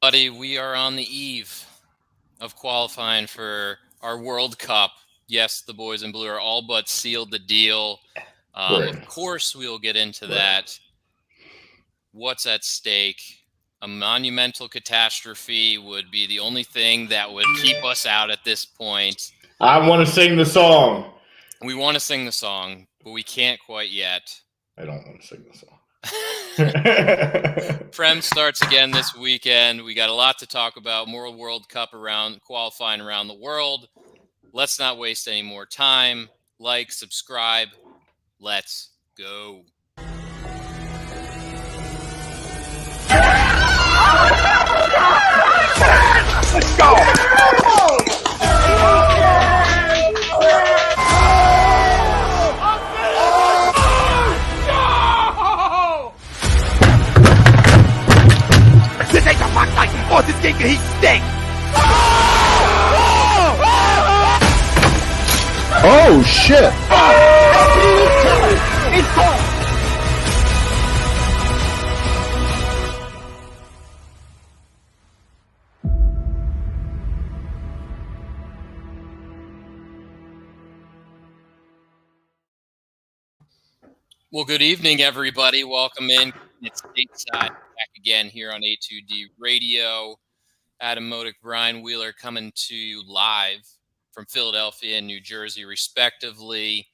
Buddy, we are on the eve of qualifying for our World Cup. Yes, the boys in blue are all but sealed the deal. Of course, we will get into that. What's at stake? A monumental catastrophe would be the only thing that would keep us out at this point. I want to sing the song. We want to sing the song, but we can't quite yet. I don't want to sing the song. Prem starts again this weekend. We got a lot to talk about. More World Cup qualifying around the world. Let's not waste any more time. Like, subscribe. Let's go. Let's go. This ain't the rock night. Oh, this game can heat stink. Oh shit! It's gone. Well, good evening, everybody. Welcome in. It's stateside back again here on A2D Radio. Adam Modick, Brian Wheeler coming to you live from Philadelphia and New Jersey, respectively.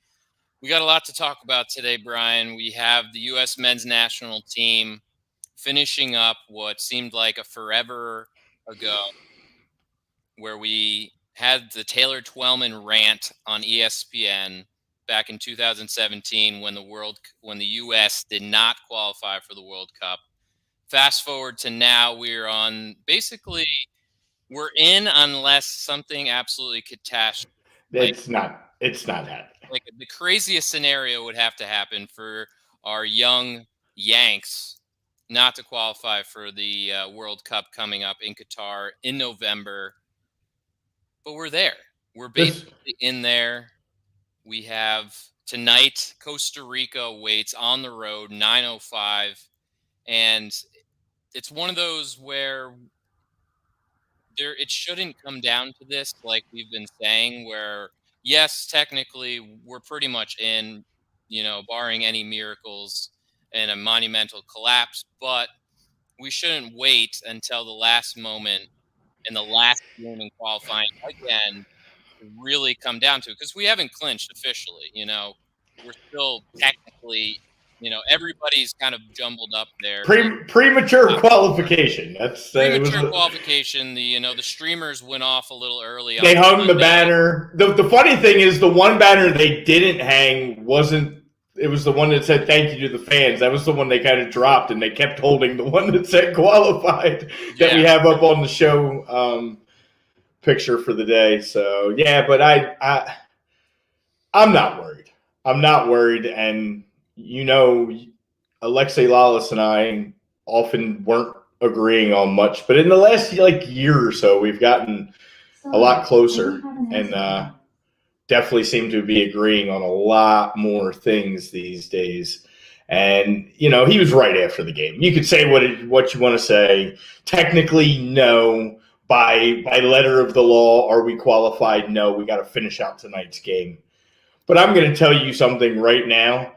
We got a lot to talk about today, Brian. We have the U.S. men's national team finishing up what seemed like a forever ago, where we had the Taylor Twellman rant on ESPN back in 2017 when the U.S. did not qualify for the World Cup. Fast forward to now, we're in unless something absolutely catastrophic. It's not happening. Like the craziest scenario would have to happen for our young Yanks not to qualify for the World Cup coming up in Qatar in November. But we're there. We're basically in there. We have tonight, Costa Rica waits on the road, 9:05. And it's one of those where it shouldn't come down to this, like we've been saying, where, yes, technically we're pretty much in, barring any miracles and a monumental collapse, but we shouldn't wait until the last moment in the last game in qualifying again to really come down to it, because we haven't clinched officially. We're still technically, everybody's kind of jumbled up there. Premature qualification. That's premature qualification. The streamers went off a little early. They hung the banner. The funny thing is, the one banner they didn't hang wasn't. It was the one that said "Thank you" to the fans. That was the one they kind of dropped, and they kept holding the one that said "Qualified" that we have up on the show picture for the day. So yeah, but I'm not worried. I'm not worried, and Alexei Lalas and I often weren't agreeing on much, but in the last year or so, we've gotten a lot closer, and definitely seem to be agreeing on a lot more things these days. And he was right after the game. You could say what you want to say. Technically, no. By letter of the law, are we qualified? No. We got to finish out tonight's game. But I'm going to tell you something right now,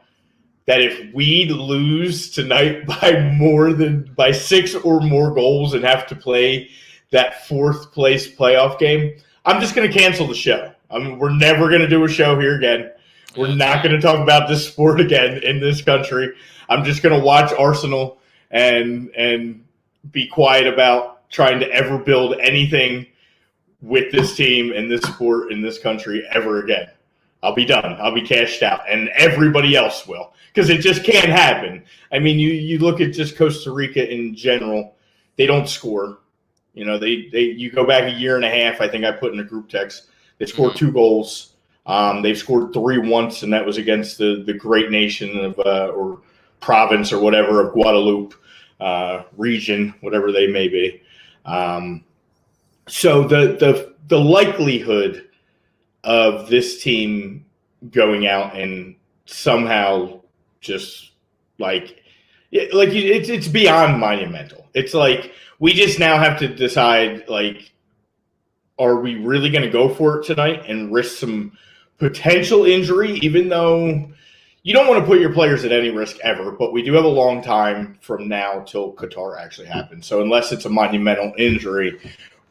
that if we lose tonight by 6 or more goals and have to play that 4th place playoff game, I'm just going to cancel the show. We're never going to do a show here again. We're not going to talk about this sport again in this country. I'm just going to watch Arsenal and be quiet about trying to ever build anything with this team and this sport in this country ever again. I'll be done. I'll be cashed out, and everybody else will, because it just can't happen. I mean, you look at just Costa Rica in general; they don't score. You go back a year and a half. I think I put in a group text. They scored 2 goals. They've scored 3 once, and that was against the great nation of or province or whatever of Guadeloupe region, whatever they may be. So the likelihood of this team going out and somehow just Yeah, like it's beyond monumental. It's like we just now have to decide, like, are we really going to go for it tonight and risk some potential injury, even though you don't want to put your players at any risk ever, but we do have a long time from now till Qatar actually happens. So unless it's a monumental injury,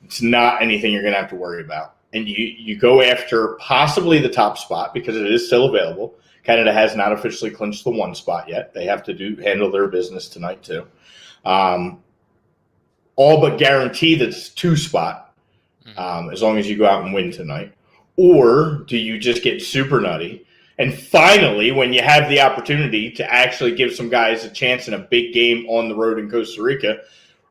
it's not anything you're going to have to worry about. And you go after possibly the top spot because it is still available. Canada has not officially clinched the 1 spot yet. They have to handle their business tonight too. All but guarantee that's 2 spot as long as you go out and win tonight. Or do you just get super nutty? And finally, when you have the opportunity to actually give some guys a chance in a big game on the road in Costa Rica,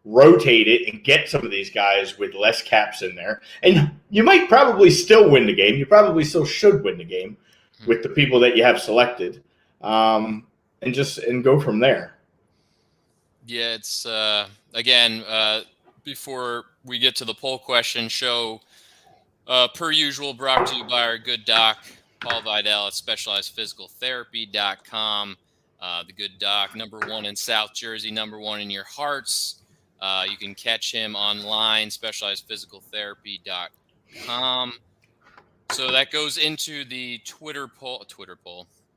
rotate it and get some of these guys with less caps in there. And you might probably still win the game. You probably still should win the game with the people that you have selected, and go from there. Yeah, it's again, before we get to the poll question, show per usual brought to you by our good doc, Paul Vidal at specializedphysicaltherapy.com. The good doc, #1 in South Jersey, #1 in your hearts. You can catch him online, specializedphysicaltherapy.com. So that goes into the Twitter poll,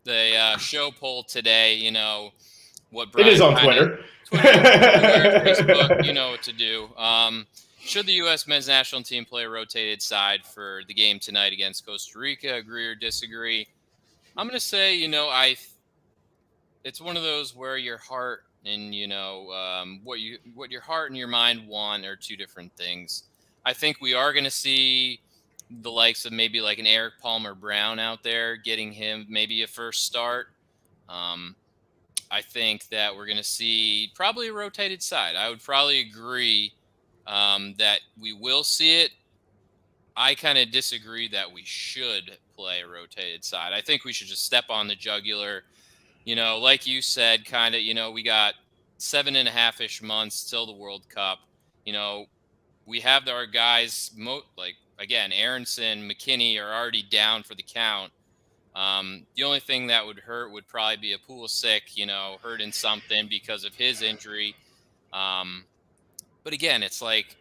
the show poll today. You know what Brian, it is on Twitter. Facebook, you know what to do. Should the U.S. men's national team play a rotated side for the game tonight against Costa Rica? Agree or disagree? I'm going to say, it's one of those where your heart and, what your heart and your mind want are 2 different things. I think we are going to see the likes of maybe like an Eric Palmer Brown out there, getting him maybe a first start. I think that we're going to see probably a rotated side. I would probably agree that we will see it. I kind of disagree that we should play a rotated side. I think we should just step on the jugular. Like you said, kind of, we got 7.5-ish months till the World Cup. We have our guys, again, Aronson, McKinney are already down for the count. The only thing that would hurt would probably be a Pulisic, hurt in something because of his injury. But again, it's like,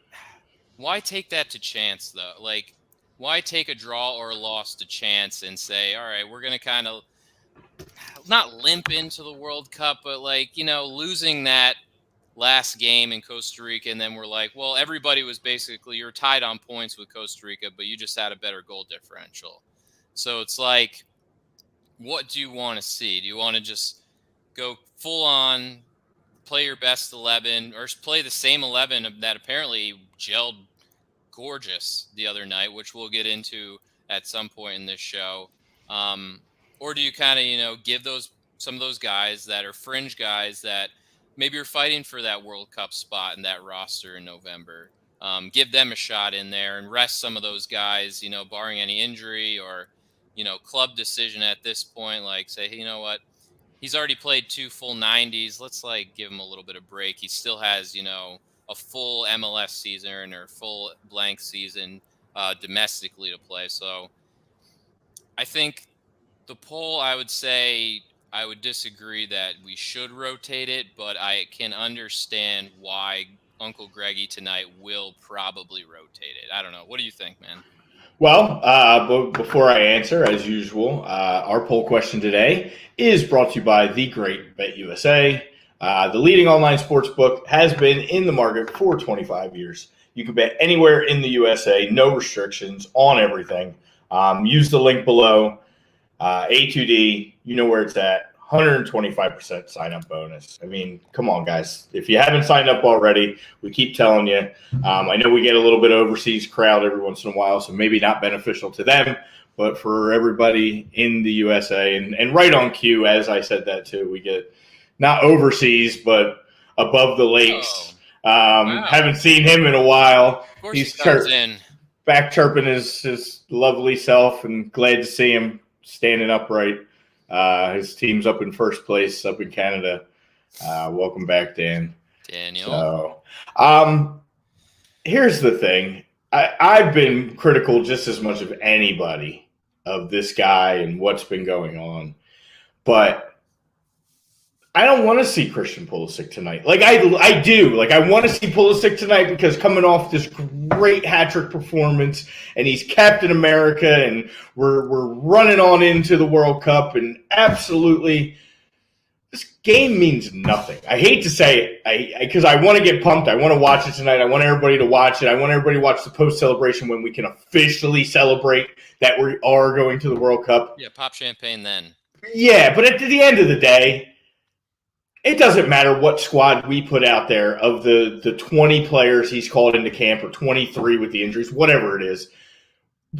why take that to chance, though? Like, why take a draw or a loss to chance and say, all right, we're going to kind of not limp into the World Cup, but losing that last game in Costa Rica. And then we're like, well, everybody was basically, you're tied on points with Costa Rica, but you just had a better goal differential. So it's like, what do you want to see? Do you want to just go full on, play your best 11, or play the same 11 that apparently gelled gorgeous the other night, which we'll get into at some point in this show? Or do you kind of, give some of those guys that are fringe guys that maybe are fighting for that World Cup spot in that roster in November, give them a shot in there and rest some of those guys, barring any injury or, club decision at this point, like say, hey, you know what? He's already played 2 full 90s. Let's give him a little bit of break. He still has, a full MLS season or full blank season domestically to play. So I think the poll, I would say I would disagree that we should rotate it, but I can understand why Uncle Greggy tonight will probably rotate it. I don't know. What do you think, man? Well, before I answer, as usual, our poll question today is brought to you by the great Bet USA. The leading online sports book has been in the market for 25 years. You can bet anywhere in the USA, no restrictions on everything. Use the link below. A2D, you know where it's at. 125% sign-up bonus. I mean, come on, guys. If you haven't signed up already, we keep telling you. I know we get a little bit of overseas crowd every once in a while, so maybe not beneficial to them, but for everybody in the USA, and right on cue, as I said that too, we get not overseas, but above the lakes. Wow. Haven't seen him in a while. Of course he's in. Back chirping his lovely self, and glad to see him standing upright. His team's up in first place up in Canada. Welcome back, Daniel. So, here's the thing. I've been critical just as much of anybody of this guy and what's been going on. But I don't want to see Christian Pulisic tonight. Like I do. Like I want to see Pulisic tonight because coming off this great hat-trick performance, and he's Captain America, and we're running on into the World Cup, and absolutely, this game means nothing. I hate to say it, because I want to get pumped. I want to watch it tonight. I want everybody to watch it. I want everybody to watch the post-celebration when we can officially celebrate that we are going to the World Cup. Yeah, pop champagne then. Yeah, but at the end of the day, it doesn't matter what squad we put out there of the 20 players he's called into camp, or 23 with the injuries, whatever it is.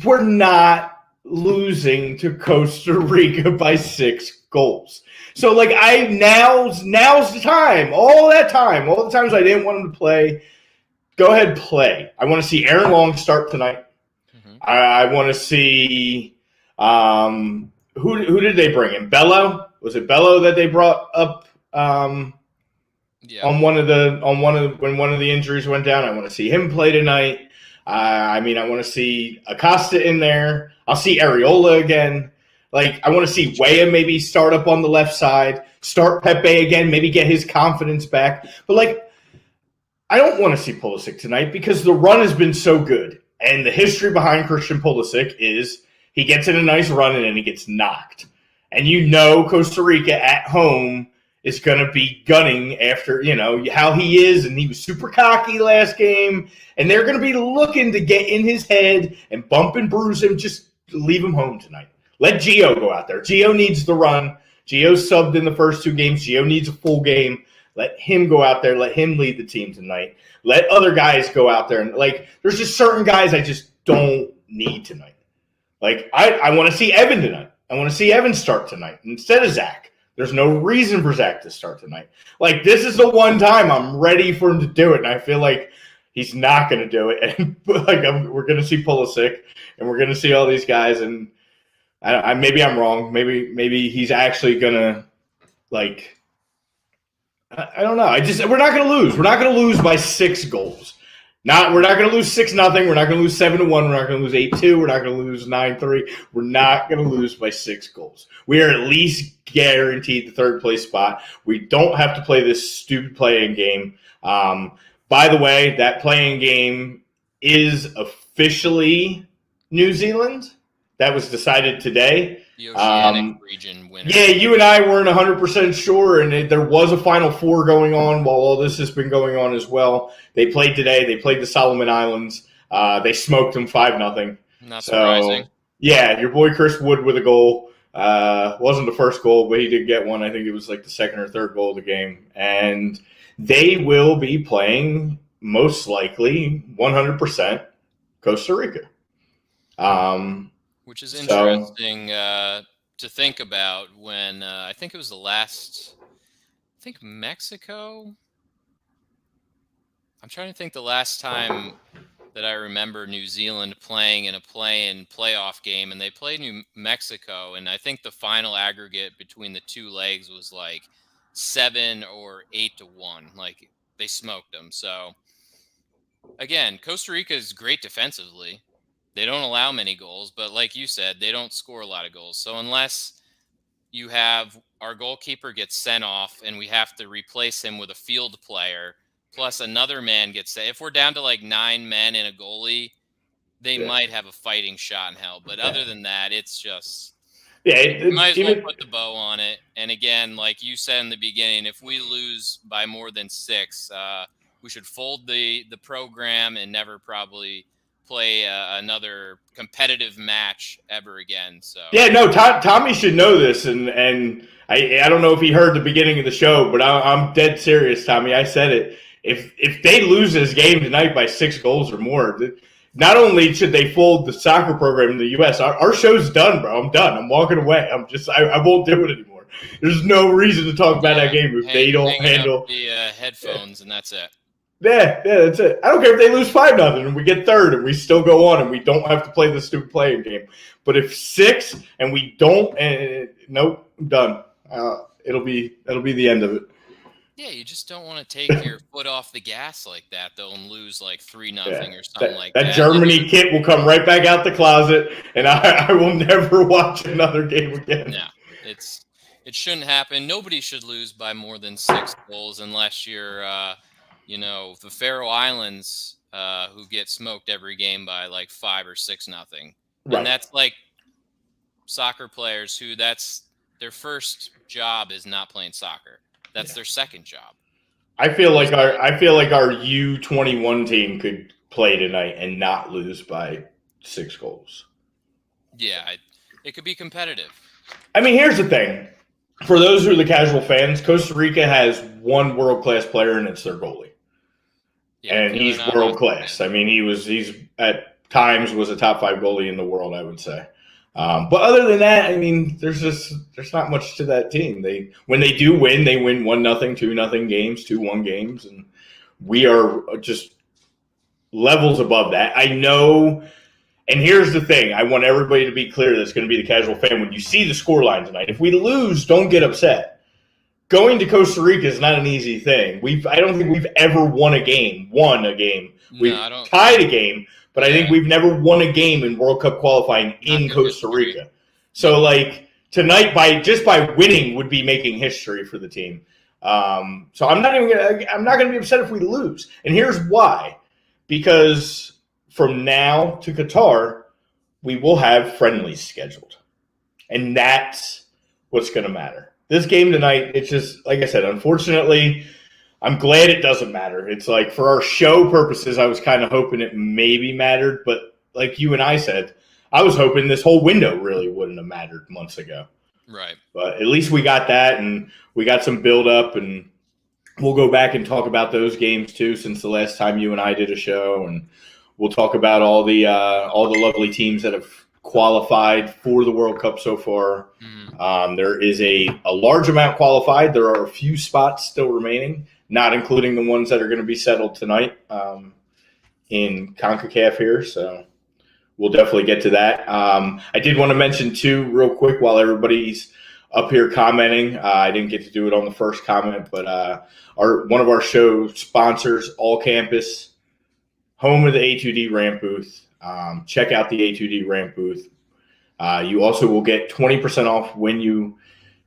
We're not losing to Costa Rica by 6 goals. So, like, now's the time. All the times I didn't want him to play, go ahead, play. I want to see Aaron Long start tonight. Mm-hmm. I want to see who did they bring in? Bello? Was it Bello that they brought up? When one of the injuries went down? I want to see him play tonight. I want to see Acosta in there. I'll see Areola again. Like, I want to see Weah maybe start up on the left side, start Pepe again, maybe get his confidence back. But, like, I don't want to see Pulisic tonight because the run has been so good. And the history behind Christian Pulisic is he gets in a nice run and then he gets knocked. And Costa Rica at home is going to be gunning after, how he is. And he was super cocky last game. And they're going to be looking to get in his head and bump and bruise him. Just leave him home tonight. Let Gio go out there. Gio needs the run. Gio subbed in the first 2 games. Gio needs a full game. Let him go out there. Let him lead the team tonight. Let other guys go out there. And, like, there's just certain guys I just don't need tonight. Like, I want to see Evan tonight. I want to see Evan start tonight instead of Zach. There's no reason for Zach to start tonight. Like, this is the one time I'm ready for him to do it, and I feel like he's not going to do it. And we're going to see Pulisic, and we're going to see all these guys, and maybe I'm wrong. Maybe he's actually going to, like, I don't know. We're not going to lose. We're not going to lose by 6 goals. We're not going to lose 6-0. We're not going to lose 7-1. We're not going to lose 8-2. We're not going to lose 9-3. We're not going to lose by 6 goals. We are at least guaranteed the 3rd place spot. We don't have to play this stupid playing game. By the way, that playing game is officially New Zealand. That was decided today. The Oceanic Region winner. Yeah, you and I weren't 100% sure, and there was a Final Four going on while all this has been going on as well. They played today. They played the Solomon Islands. They smoked them 5-0. Not surprising. So, yeah, your boy Chris Wood with a goal. Wasn't the first goal, but he did get one. I think it was like the 2nd or 3rd goal of the game. And they will be playing, most likely, 100% Costa Rica. Which is interesting to think about when I think it was Mexico. I'm trying to think the last time that I remember New Zealand playing in a play-in playoff game, and they played New Mexico, and I think the final aggregate between the 2 legs was like 7 or 8-1. Like, they smoked them. So, again, Costa Rica is great defensively. They don't allow many goals, but like you said, they don't score a lot of goals. So unless you have our goalkeeper gets sent off and we have to replace him with a field player, plus another man gets sent. If we're down to like 9 men and a goalie, they might have a fighting shot in hell. But other than that, it's just you might as well put the bow on it. And again, like you said in the beginning, if we lose by more than 6, we should fold the program and never probably play another competitive match ever again. So yeah, no, Tommy should know this, and I don't know if he heard the beginning of the show, but I'm dead serious, Tommy. I said it. If they lose this game tonight by 6 goals or more, not only should they fold the soccer program in the U.S., our show's done, bro. I'm done. I'm walking away. I won't do it anymore. There's no reason to talk about that game if they don't handle the headphones, and that's it. Yeah, that's it. I don't care if they lose 5-0 and we get 3rd and we still go on and we don't have to play the stupid playing game. But if 6 and we don't, nope, I'm done. It'll be the end of it. Yeah, you just don't want to take your foot off the gas like that, though, and lose like 3-0 or something like that. That Germany kit will come right back out the closet, and I will never watch another game again. No, it's it shouldn't happen. Nobody should lose by more than 6 goals unless you're, the Faroe Islands, who get smoked every game by like 5 or 6 nothing. Right. And that's like soccer players who that's their first job is not playing soccer. That's their second job. I feel like our U21 team could play tonight and not lose by 6 goals. Yeah, it could be competitive. I mean, here's the thing. For those who are the casual fans, Costa Rica has one world-class player, and it's their goalie. Yeah, and he's world-class. I mean, he's at times was a top 5 goalie in the world, I would say. But other than that, I mean, there's not much to that team. When they do win, they win 1-0, 2-0 games, 2-1 games, and we are just levels above that. I know, and here's the thing: I want everybody to be clear. That's going to be the casual fan. When you see the scoreline tonight, if we lose, don't get upset. Going to Costa Rica is not an easy thing. I don't think we've ever won a game. We've tied a game. But I think we've never won a game in World Cup qualifying in Costa Rica. So, like, tonight, by winning, would be making history for the team. So I'm not gonna be upset if we lose. And here's why: because from now to Qatar, we will have friendlies scheduled, and that's what's going to matter. This game tonight, it's just like I said. Unfortunately, I'm glad it doesn't matter. It's like for our show purposes, I was kind of hoping it maybe mattered. But like you and I said, I was hoping this whole window really wouldn't have mattered months ago. Right. But at least we got that, and we got some build up, and we'll go back and talk about those games too since the last time you and I did a show. And we'll talk about all the lovely teams that have qualified for the World Cup so far. There is a large amount qualified. There are a few spots still remaining, not including the ones that are going to be settled tonight in CONCACAF here. So we'll definitely get to that. I did want to mention, too, real quick, while everybody's up here commenting. I didn't get to do it on the first comment, but one of our show sponsors, All Campus, home of the A2D ramp booth. Check out the A2D ramp booth. You also will get 20% off when you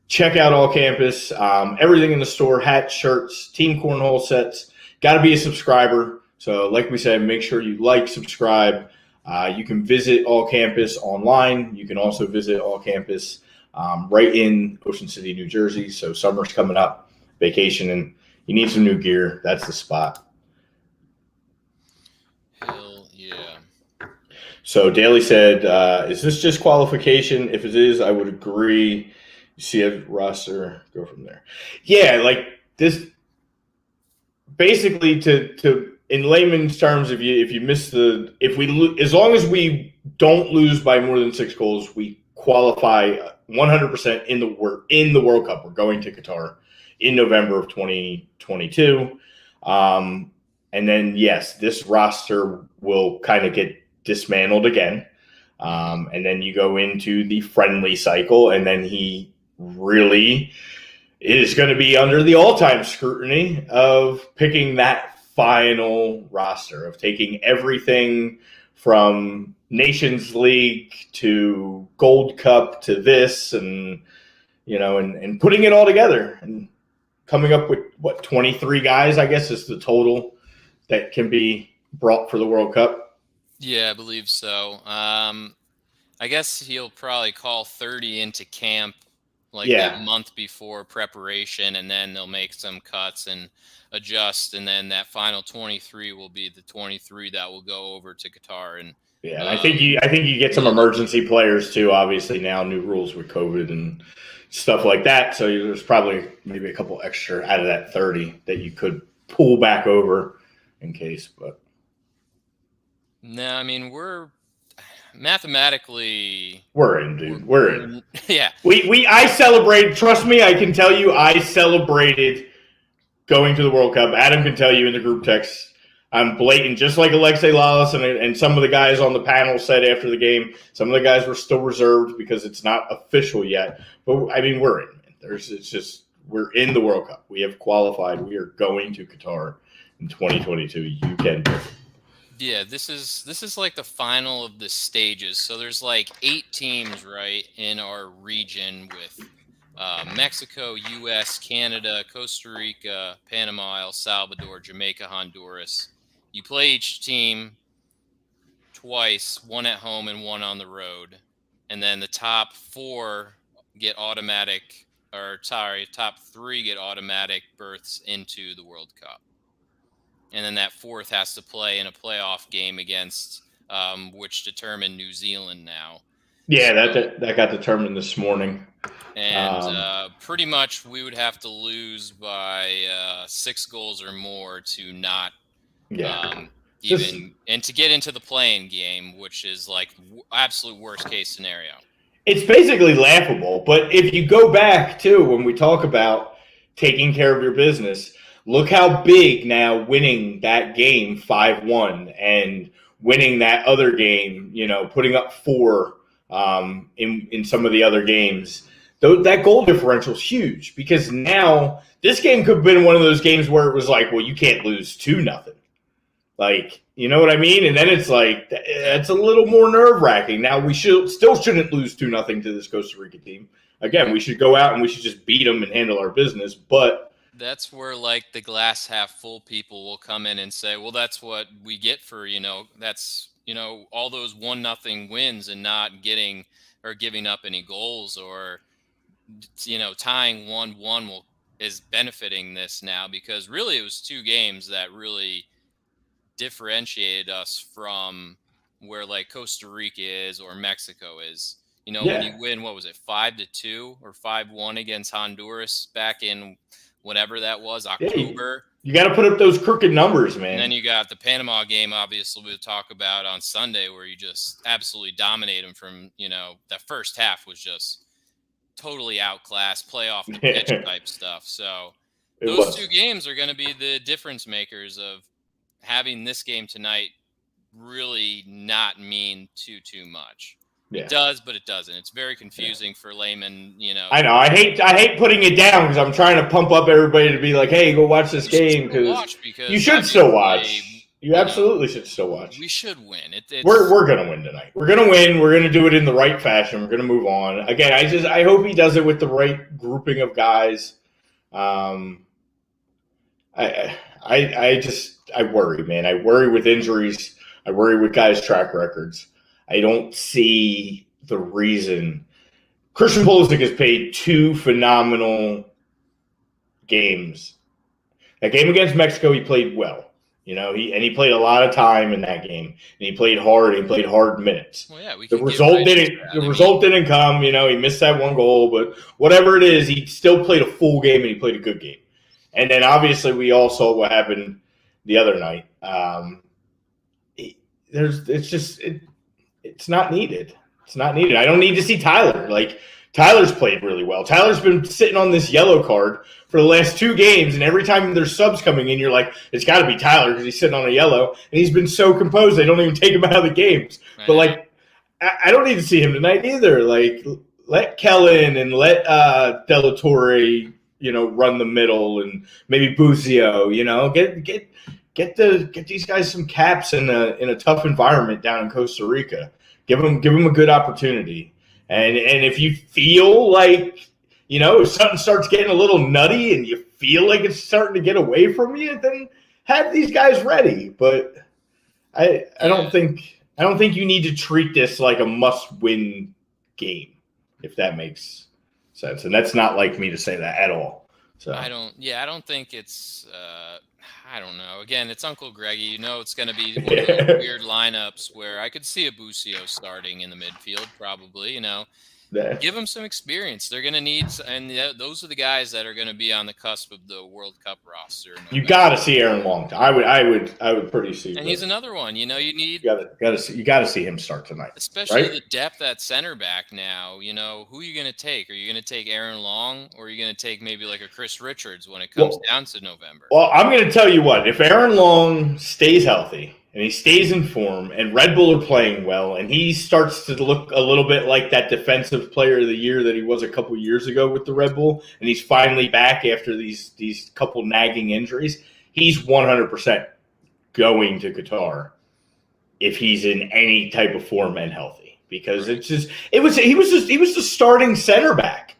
check out All Campus. Everything in the store, hats, shirts, team cornhole sets. Got to be a subscriber. So like we said, make sure you like, subscribe. You can visit All Campus online. You can also visit All Campus right in Ocean City, New Jersey. So summer's coming up, vacation, and you need some new gear. That's the spot. Hell yeah. So Daly said, is this just qualification? If it is, I would agree. You see a roster, go from there. Yeah, like this, basically to in layman's terms, if you miss as long as we don't lose by more than 6 goals, we qualify 100% in the World Cup. We're going to Qatar in November of 2022. And then, yes, this roster will kind of get dismantled again. And then you go into the friendly cycle, and then he really is going to be under the all-time scrutiny of picking that final roster, of taking everything from Nations League to Gold Cup to this, and and putting it all together and coming up with 23 guys, I guess, is the total that can be brought for the World Cup. Yeah, I believe so. I guess he'll probably call 30 into camp that month before preparation, and then they'll make some cuts and adjust, and then that final 23 will be the 23 that will go over to Qatar. And and I think you get some emergency players too. Obviously, now new rules with COVID and stuff like that, so there's probably maybe a couple extra out of that 30 that you could pull back over in case. But no, I mean, we're mathematically in, dude. We're in. Yeah. I celebrated. Trust me, I can tell you, I celebrated going to the World Cup. Adam can tell you in the group text, I'm blatant, just like Alexei Lalas and some of the guys on the panel said after the game. Some of the guys were still reserved because it's not official yet. But I mean, we're in. We're in the World Cup. We have qualified. We are going to Qatar in 2022. You can do it. Yeah, this is like the final of the stages. So there's like 8 teams, right, in our region with Mexico, U.S., Canada, Costa Rica, Panama, El Salvador, Jamaica, Honduras. You play each team twice, one at home and one on the road. And then the top top three get automatic berths into the World Cup. And then that fourth has to play in a playoff game against which determined New Zealand now. Yeah, that got determined this morning. And pretty much we would have to lose by 6 goals or more to not and to get into the playing game, which is like absolute worst case scenario. It's basically laughable. But if you go back to when we talk about taking care of your business, look how big now winning that game 5-1 and winning that other game, putting up 4 in some of the other games. That goal differential is huge because now this game could have been one of those games where it was like, well, you can't lose 2-0. Like, you know what I mean? And then it's like, that's a little more nerve-wracking. Now, we still shouldn't lose 2-0 to this Costa Rica team. Again, we should go out and we should just beat them and handle our business. But that's where, like, the glass half full people will come in and say, well, that's what we get for, that's, all those 1-0 wins and not getting or giving up any goals or, tying 1-1 is benefiting this now because really it was 2 games that really differentiated us from where like Costa Rica is or Mexico is. When you win, what was it, 5-2 or 5-1 against Honduras back in whatever that was, October. You got to put up those crooked numbers, man. And then you got the Panama game, obviously, we'll talk about on Sunday, where you just absolutely dominate them from, that first half was just totally outclassed, play off the pitch type stuff. So those 2 games are going to be the difference makers of having this game tonight really not mean too much. Yeah. It does, but it doesn't. It's very confusing for laymen, I know. I hate putting it down because I'm trying to pump up everybody to be like, hey, go watch this game because you should still watch. You absolutely should still watch. We should win. We're going to win tonight. We're going to win. We're going to do it in the right fashion. We're going to move on. Again, I hope he does it with the right grouping of guys. I worry, man. I worry with injuries. I worry with guys' track records. I don't see the reason. Christian Pulisic has played 2 phenomenal games. That game against Mexico, he played well. He played a lot of time in that game, and he played hard. He played hard minutes. Well, yeah, the result didn't come. He missed that 1 goal, but whatever it is, he still played a full game and he played a good game. And then obviously we all saw what happened the other night. It's not needed. It's not needed. I don't need to see Tyler. Like, Tyler's played really well. Tyler's been sitting on this yellow card for the last 2 games, and every time there's subs coming in, you're like, it's got to be Tyler because he's sitting on a yellow, and he's been so composed they don't even take him out of the games. Right. But, like, I don't need to see him tonight either. Like, let Kellen and let De La Torre, run the middle, and maybe Bucio, get these guys some caps in a tough environment down in Costa Rica. Give them a good opportunity. And if you feel like, if something starts getting a little nutty and you feel like it's starting to get away from you, then have these guys ready. But I don't think you need to treat this like a must-win game, if that makes sense. And that's not like me to say that at all. So I don't think it's I don't know. Again, it's Uncle Greggy. It's going to be one of those weird lineups where I could see a Bucio starting in the midfield, probably. Give them some experience. They're going to need, and those are the guys that are going to be on the cusp of the World Cup roster. You got to see Aaron Wong. I would pretty see. And he's another one. You need. You got to see him start tonight, especially right? The depth at center back now. Who are you going to take? Are you going to take Aaron Long, or are you going to take maybe like a Chris Richards when it comes down to November? Well, I'm going to tell you what. If Aaron Long stays healthy and he stays in form, and Red Bull are playing well, and he starts to look a little bit like that defensive player of the year that he was a couple years ago with the Red Bull, and he's finally back after these couple nagging injuries, he's 100% going to Qatar if he's in any type of form and healthy. Because he was the starting center back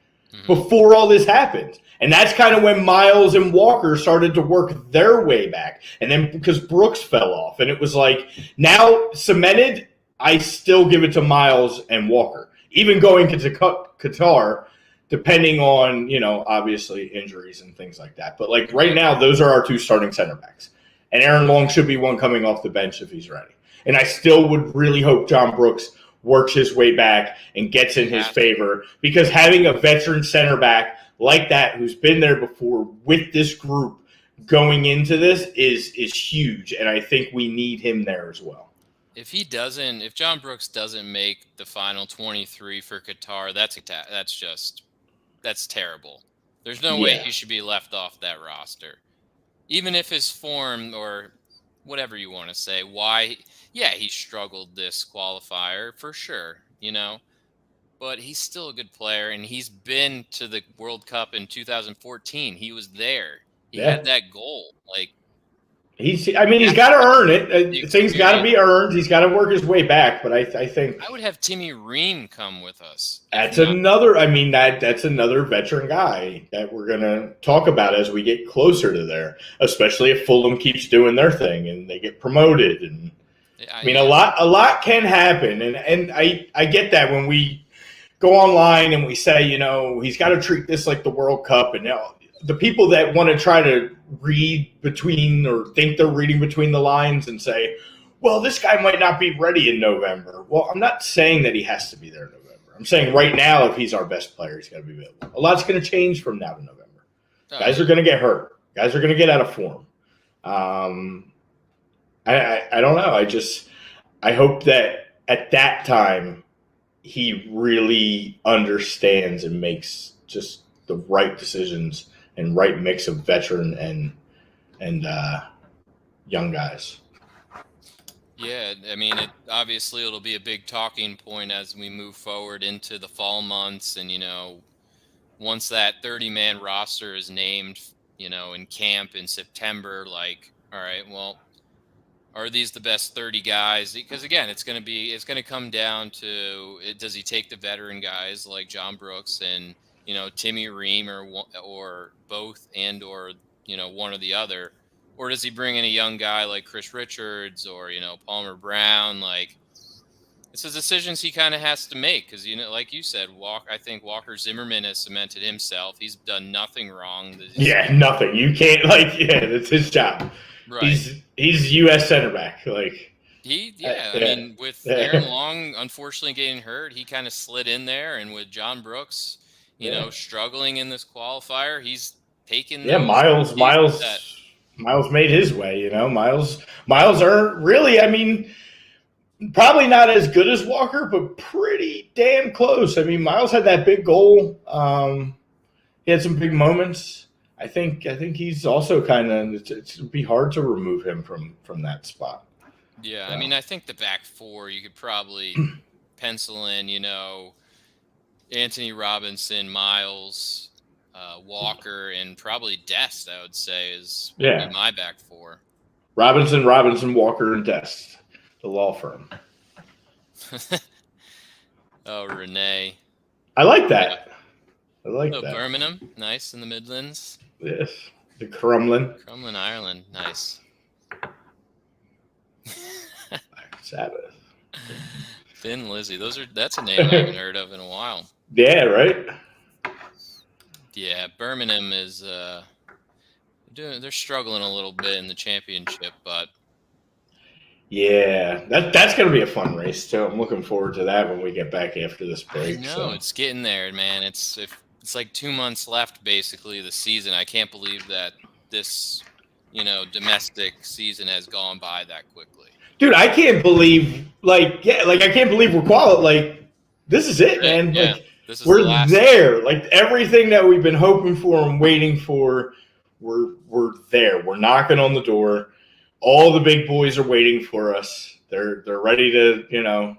before all this happened. And that's kind of when Miles and Walker started to work their way back. And then because Brooks fell off, and it was like, now cemented, I still give it to Miles and Walker. Even going to Qatar, depending on, obviously injuries and things like that. But like right now, those are our two starting center backs. And Aaron Long should be one coming off the bench if he's ready. And I still would really hope John Brooks works his way back and gets in his favor, because having a veteran center back like that who's been there before with this group going into this is huge. And I think we need him there as well. If John Brooks doesn't make the final 23 for Qatar, that's terrible. There's no way he should be left off that roster. Even if his form, or whatever you want to say, he struggled this qualifier for sure, but he's still a good player, and he's been to the World Cup in 2014. He was there. He had that goal. Like, he's got to earn it. Things got to be earned. He's got to work his way back. But I think I would have Timmy Ream come with us. That's another veteran guy that we're gonna talk about as we get closer to there. Especially if Fulham keeps doing their thing and they get promoted. And a lot can happen. And I get that when we go online and we say, he's got to treat this like the World Cup, and the people that want to try to read between or think they're reading between the lines and say, well, this guy might not be ready in November. Well, I'm not saying that he has to be there in November. I'm saying right now, if he's our best player, he's got to be available. A lot's going to change from now to November. Guys are going to get hurt. Guys are going to get out of form. I don't know. I hope that at that time he really understands and makes just the right decisions and right mix of veteran and young guys. Yeah, obviously it'll be a big talking point as we move forward into the fall months, and once that 30-man roster is named, in camp in September, like, all right, well, are these the best 30 guys? Because again, it's going to come down to, does he take the veteran guys like John Brooks and Timmy Ream or both, and or one or the other, or does he bring in a young guy like Chris Richards or Palmer Brown? Like, it's the decisions he kind of has to make, because like you said, I think Walker Zimmerman has cemented himself. He's done nothing wrong. Nothing. You can't that's his job. Right. He's U.S. center back. Like with Aaron Long unfortunately getting hurt, he kind of slid in there, and with John Brooks, struggling in this qualifier, he's taken. Miles made his way. Miles are really. Probably not as good as Walker, but pretty damn close. Miles had that big goal. He had some big moments. I think he's also kind of, it'd be hard to remove him from that spot. Yeah, I think the back four, you could probably pencil in, Anthony Robinson, Miles, Walker, and probably Dest, I would say, is my back four. Robinson, Walker, and Dest, the law firm. Oh, Renee. I like that. I like that. Birmingham, nice in the Midlands. Yes, the Crumlin, Ireland, nice. Sabbath. Thin Lizzy, that's a name I haven't heard of in a while. Yeah, right. Yeah, Birmingham is they're struggling a little bit in the championship, but yeah, that's gonna be a fun race too. I'm looking forward to that when we get back after this break. It's getting there, man. It's like 2 months left, basically, the season. I can't believe that this, domestic season has gone by that quickly. Dude, I can't believe, I can't believe we're qualified. This is it, man. Yeah, we're there. Everything that we've been hoping for and waiting for, we're there. We're knocking on the door. All the big boys are waiting for us. They're ready to,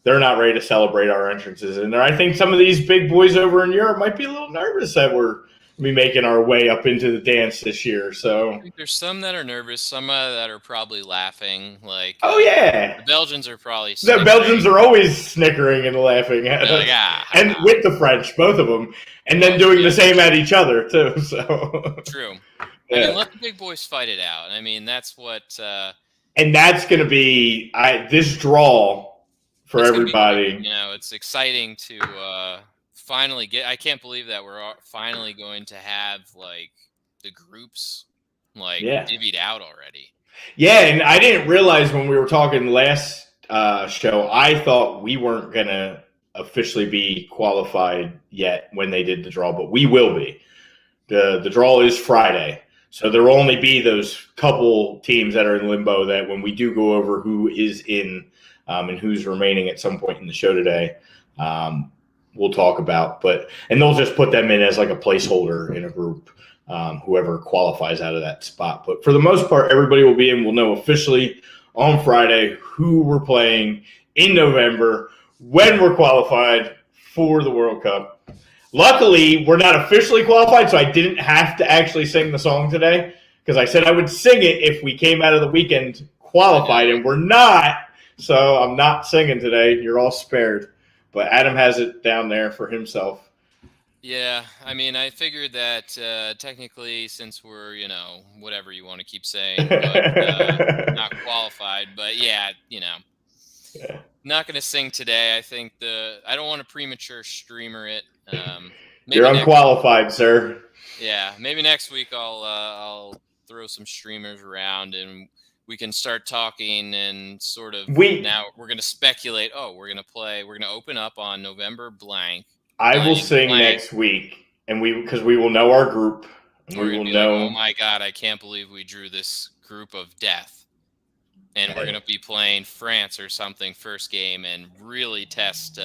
they're not ready to celebrate our entrances in there. I think some of these big boys over in Europe might be a little nervous that we're be making our way up into the dance this year. So I think there's some that are nervous, some that are probably laughing. Like, the Belgians are probably. The Belgians are always snickering and laughing at us, and with the French, both of them, and then doing the same at each other too. So true. I mean, let the big boys fight it out. I mean, that's what. And that's going to be this draw for everybody. It's exciting to finally get. I can't believe that we're finally going to have like the groups divvied out already. Yeah, and I didn't realize when we were talking last show, I thought we weren't going to officially be qualified yet when they did the draw, but we will be. The draw is Friday. So there will only be those couple teams that are in limbo that when we do go over who is in and who's remaining at some point in the show today, we'll talk about. And they'll just put them in as like a placeholder in a group, whoever qualifies out of that spot. But for the most part, everybody will be in. We'll know officially on Friday who we're playing in November when we're qualified for the World Cup. Luckily, we're not officially qualified, so I didn't have to actually sing the song today because I said I would sing it if we came out of the weekend qualified, and we're not, so I'm not singing today. You're all spared. But Adam has it down there for himself. Yeah, I mean, I figured that technically, since we're, whatever you want to keep saying, but, not qualified, but yeah. Not going to sing today. I think I don't want to premature streamer it. You're unqualified, sir. Yeah, maybe next week I'll throw some streamers around and we can start talking and sort of. Now we're going to speculate. Oh, we're going to open up on November blank. I will sing next week, and because we will know our group. And we will know. Like, oh my God! I can't believe we drew this group of death. And we're going to be playing France or something first game and really test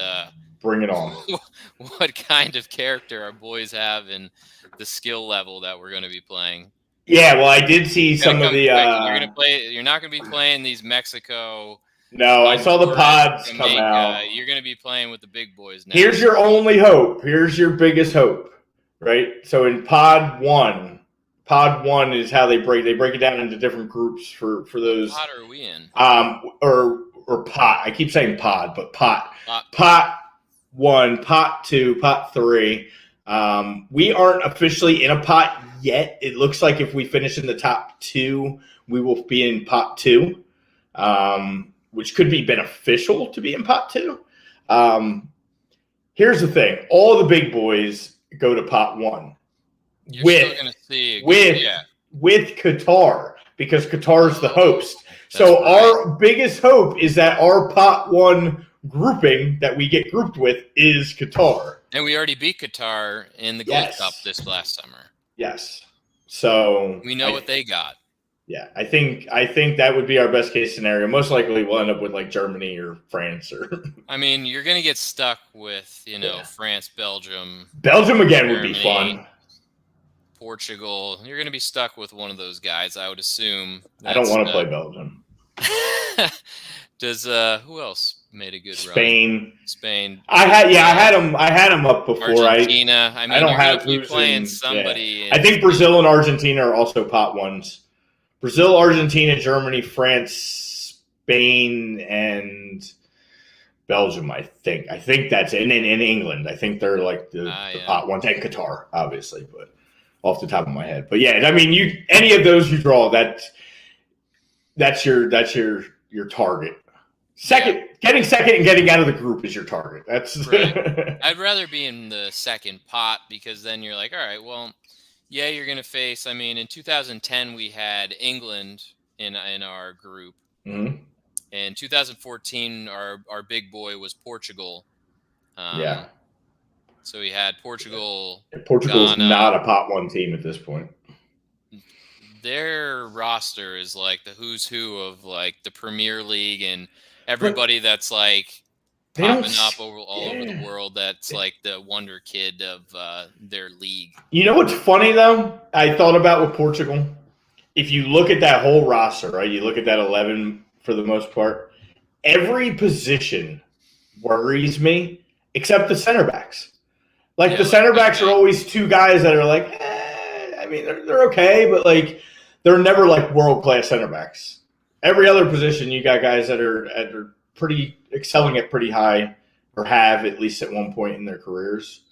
bring it on. What kind of character our boys have and the skill level that we're going to be playing. Yeah, well, I did see some of the you're not going to be playing these Mexico. No, I saw the pods come out. You're going to be playing with the big boys now. Here's your only hope. Here's your biggest hope, right? So in pod 1 is how they break it down into different groups for those. What pod are we in? Or pot. I keep saying pod, but pot. Pot 1, pot 2, pot 3. We aren't officially in a pot yet. It looks like if we finish in the top 2, we will be in pot 2, which could be beneficial to be in pot 2. Here's the thing. All the big boys go to pot 1. With Qatar, because Qatar's the host. So our biggest hope is that our pot 1 grouping that we get grouped with is Qatar. And we already beat Qatar in the Gold Cup this last summer. Yes. So we know what they got. Yeah, I think that would be our best case scenario. Most likely we'll end up with like Germany or France or I mean, you're going to get stuck with, France, Belgium. Belgium again would be fun. Portugal. You're going to be stuck with one of those guys, I would assume. I don't want to play Belgium. Does who else made a good run? Spain. I had them up before. Argentina. I don't have to be playing somebody. I think Brazil and Argentina are also pot 1s. Brazil, Argentina, Germany, France, Spain, and Belgium, I think. I think that's it. And in England, I think they're like the pot 1s, and Qatar, obviously, but off the top of my head. But yeah, I mean, any of those you draw, that's your target. Getting second and getting out of the group is your target. That's right. I'd rather be in the second pot because then you're like, all right, well, yeah, you're going to face. I mean, in 2010 we had England in our group. Mm-hmm. In 2014, our big boy was Portugal. Yeah. So we had Portugal. Portugal's Ghana. Not a pot 1 team at this point. Their roster is like the who's who of like the Premier League and everybody that's like popping up all over the world. That's like the wonder kid of their league. You know what's funny though? I thought about with Portugal. If you look at that whole roster, right? You look at that 11 for the most part. Every position worries me except the center backs. The center backs are always 2 guys that are like, I mean, they're okay, but like they're never like world class center backs. Every other position, you got guys that are pretty excelling at pretty high, or have at least at one point in their careers.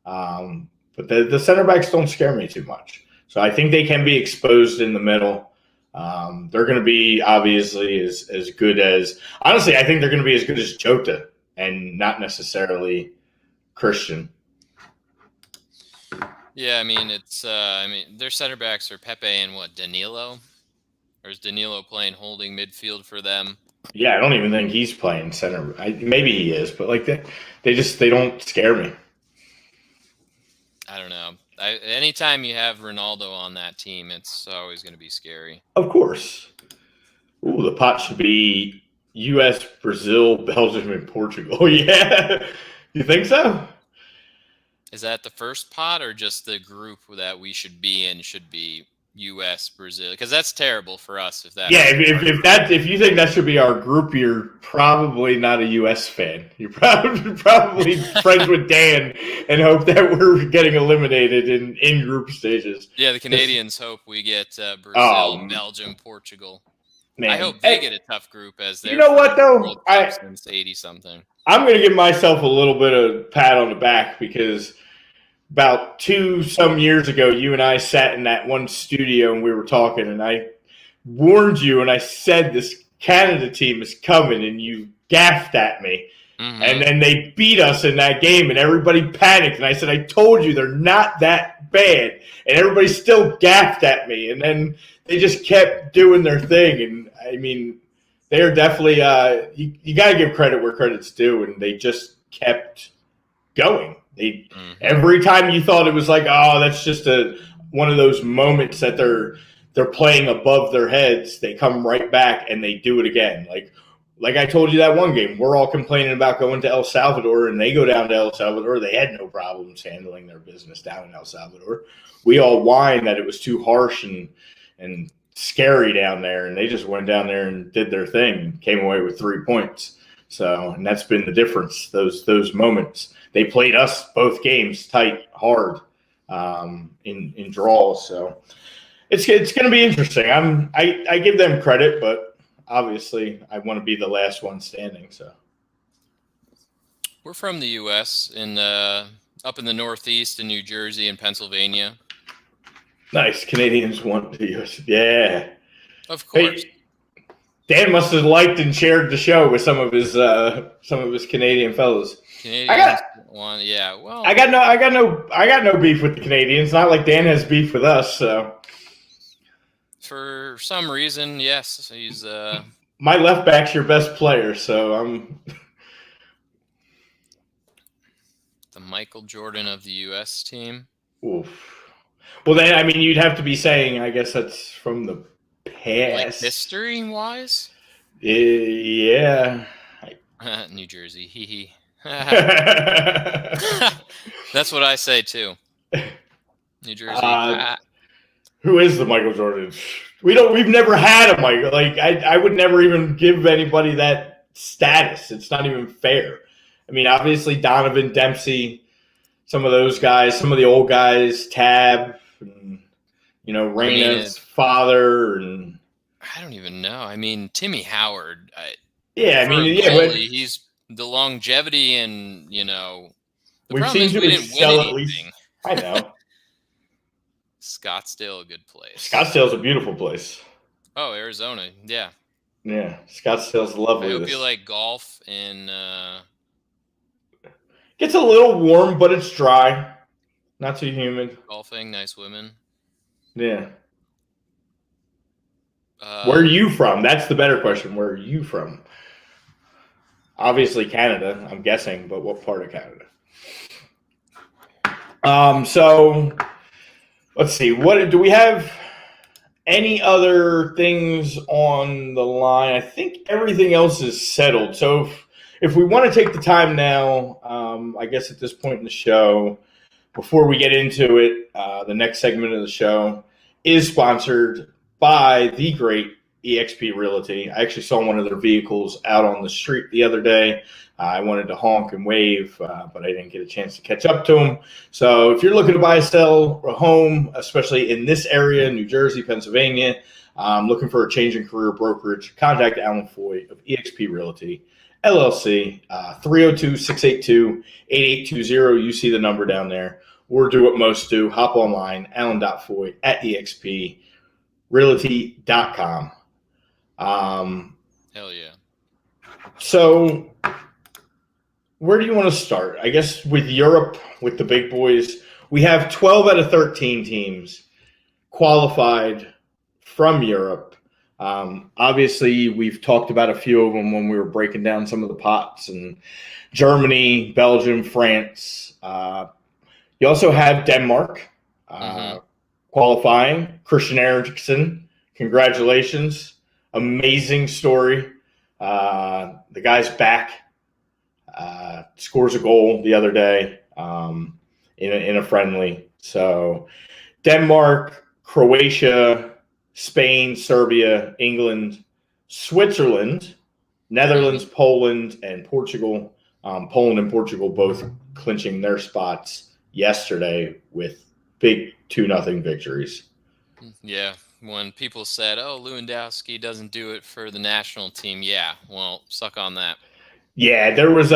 But the center backs don't scare me too much. So I think they can be exposed in the middle. They're going to be obviously as good as – honestly, I think they're going to be as good as Jota and not necessarily Christian. Yeah, I mean, it's their center backs are Pepe and Danilo? Or is Danilo playing holding midfield for them? Yeah, I don't even think he's playing center. Maybe he is, but like they don't scare me. I don't know. Anytime you have Ronaldo on that team, it's always going to be scary. Of course. Ooh, the pot should be U.S., Brazil, Belgium, and Portugal. Yeah. You think so? Is that the first pot or just the group that we should be in should be U.S., Brazil? Because that's terrible for us if that. Yeah, if you think that should be our group, you're probably not a U.S. fan. You're probably friends with Dan and hope that we're getting eliminated in group stages. Yeah, the Canadians hope we get Brazil, Belgium, Portugal. Man. I hope they get a tough group as they're what though? Since 80-something. I'm going to give myself a little bit of pat on the back because about 2 some years ago, you and I sat in that one studio and we were talking, and I warned you and I said this Canada team is coming, and you gaffed at me. Mm-hmm. And then they beat us in that game, and everybody panicked. And I said, I told you they're not that bad. And everybody still gaffed at me. And then they just kept doing their thing. And, I mean, they're definitely you got to give credit where credit's due, and they just kept going. Every time you thought it was like, oh, that's just one of those moments that they're playing above their heads, they come right back and they do it again. Like I told you that one game, we're all complaining about going to El Salvador, and they go down to El Salvador. They had no problems handling their business down in El Salvador. We all whined that it was too harsh and scary down there, and they just went down there and did their thing and came away with 3 points. So, and that's been the difference, those moments. They played us both games tight, hard, in draws. So it's going to be interesting. I give them credit, but obviously I want to be the last one standing. So we're from the U.S. Up in the Northeast in New Jersey and Pennsylvania. Nice. Canadians want the U.S. Yeah, of course. Hey, Dan must have liked and shared the show with some of his Canadian fellows. Canadians Well, I got no beef with the Canadians. Not like Dan has beef with us. So for some reason, yes, he's my left back's your best player. So I'm the Michael Jordan of the U.S. team. Oof. Well, then I mean, you'd have to be saying, I guess that's from the past, like history-wise. Yeah. New Jersey, hee hee. That's what I say too. New Jersey. Who is the Michael Jordan? We've never had a Michael. Like I would never even give anybody that status. It's not even fair. I mean, obviously Donovan, Dempsey, some of those guys, some of the old guys, Tab, and, Reyna's father, and I don't even know. I mean, Timmy Howard. He's the longevity and the problem is we didn't win anything. I know. Scottsdale, a good place. Scottsdale's a beautiful place. Oh, Arizona, yeah. Yeah, Scottsdale's lovely. I hope you like golf and. Gets a little warm, but it's dry, not too humid. Golfing, nice women. Yeah. Where are you from? That's the better question. Where are you from? Obviously Canada, I'm guessing, but what part of Canada? So let's see. What do we have? Any other things on the line? I think everything else is settled. So if we want to take the time now, I guess at this point in the show, before we get into it, the next segment of the show is sponsored by the great eXp Realty. I actually saw one of their vehicles out on the street the other day. I wanted to honk and wave, but I didn't get a chance to catch up to them. So if you're looking to buy, sell a home, especially in this area, New Jersey, Pennsylvania, looking for a change in career brokerage, contact Alan Foy of eXp Realty, LLC, 302-682-8820. You see the number down there. Or do what most do. Hop online, alan.foy@exprealty.com. Hell yeah. So where do you want to start? I guess with Europe, with the big boys. We have 12 out of 13 teams qualified from Europe. Obviously, we've talked about a few of them when we were breaking down some of the pots. And Germany, Belgium, France. You also have Denmark qualifying. Christian Eriksen, congratulations. Amazing story. The guy's back. Scores a goal the other day in a friendly. So Denmark, Croatia, Spain, Serbia, England, Switzerland, Netherlands, Poland, and Portugal. Poland and Portugal both clinching their spots yesterday with big 2-0 victories. Yeah, when people said, "Oh, Lewandowski doesn't do it for the national team," yeah, well, suck on that. Yeah, there was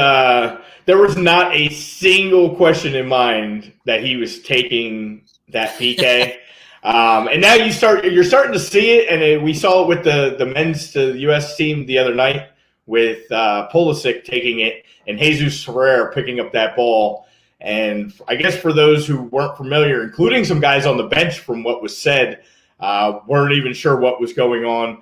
not a single question in mind that he was taking that PK. And now you're starting to see it, and we saw it with the men's to the U.S. team the other night with Pulisic taking it and Jesus Ferreira picking up that ball. And I guess for those who weren't familiar, including some guys on the bench from what was said, weren't even sure what was going on.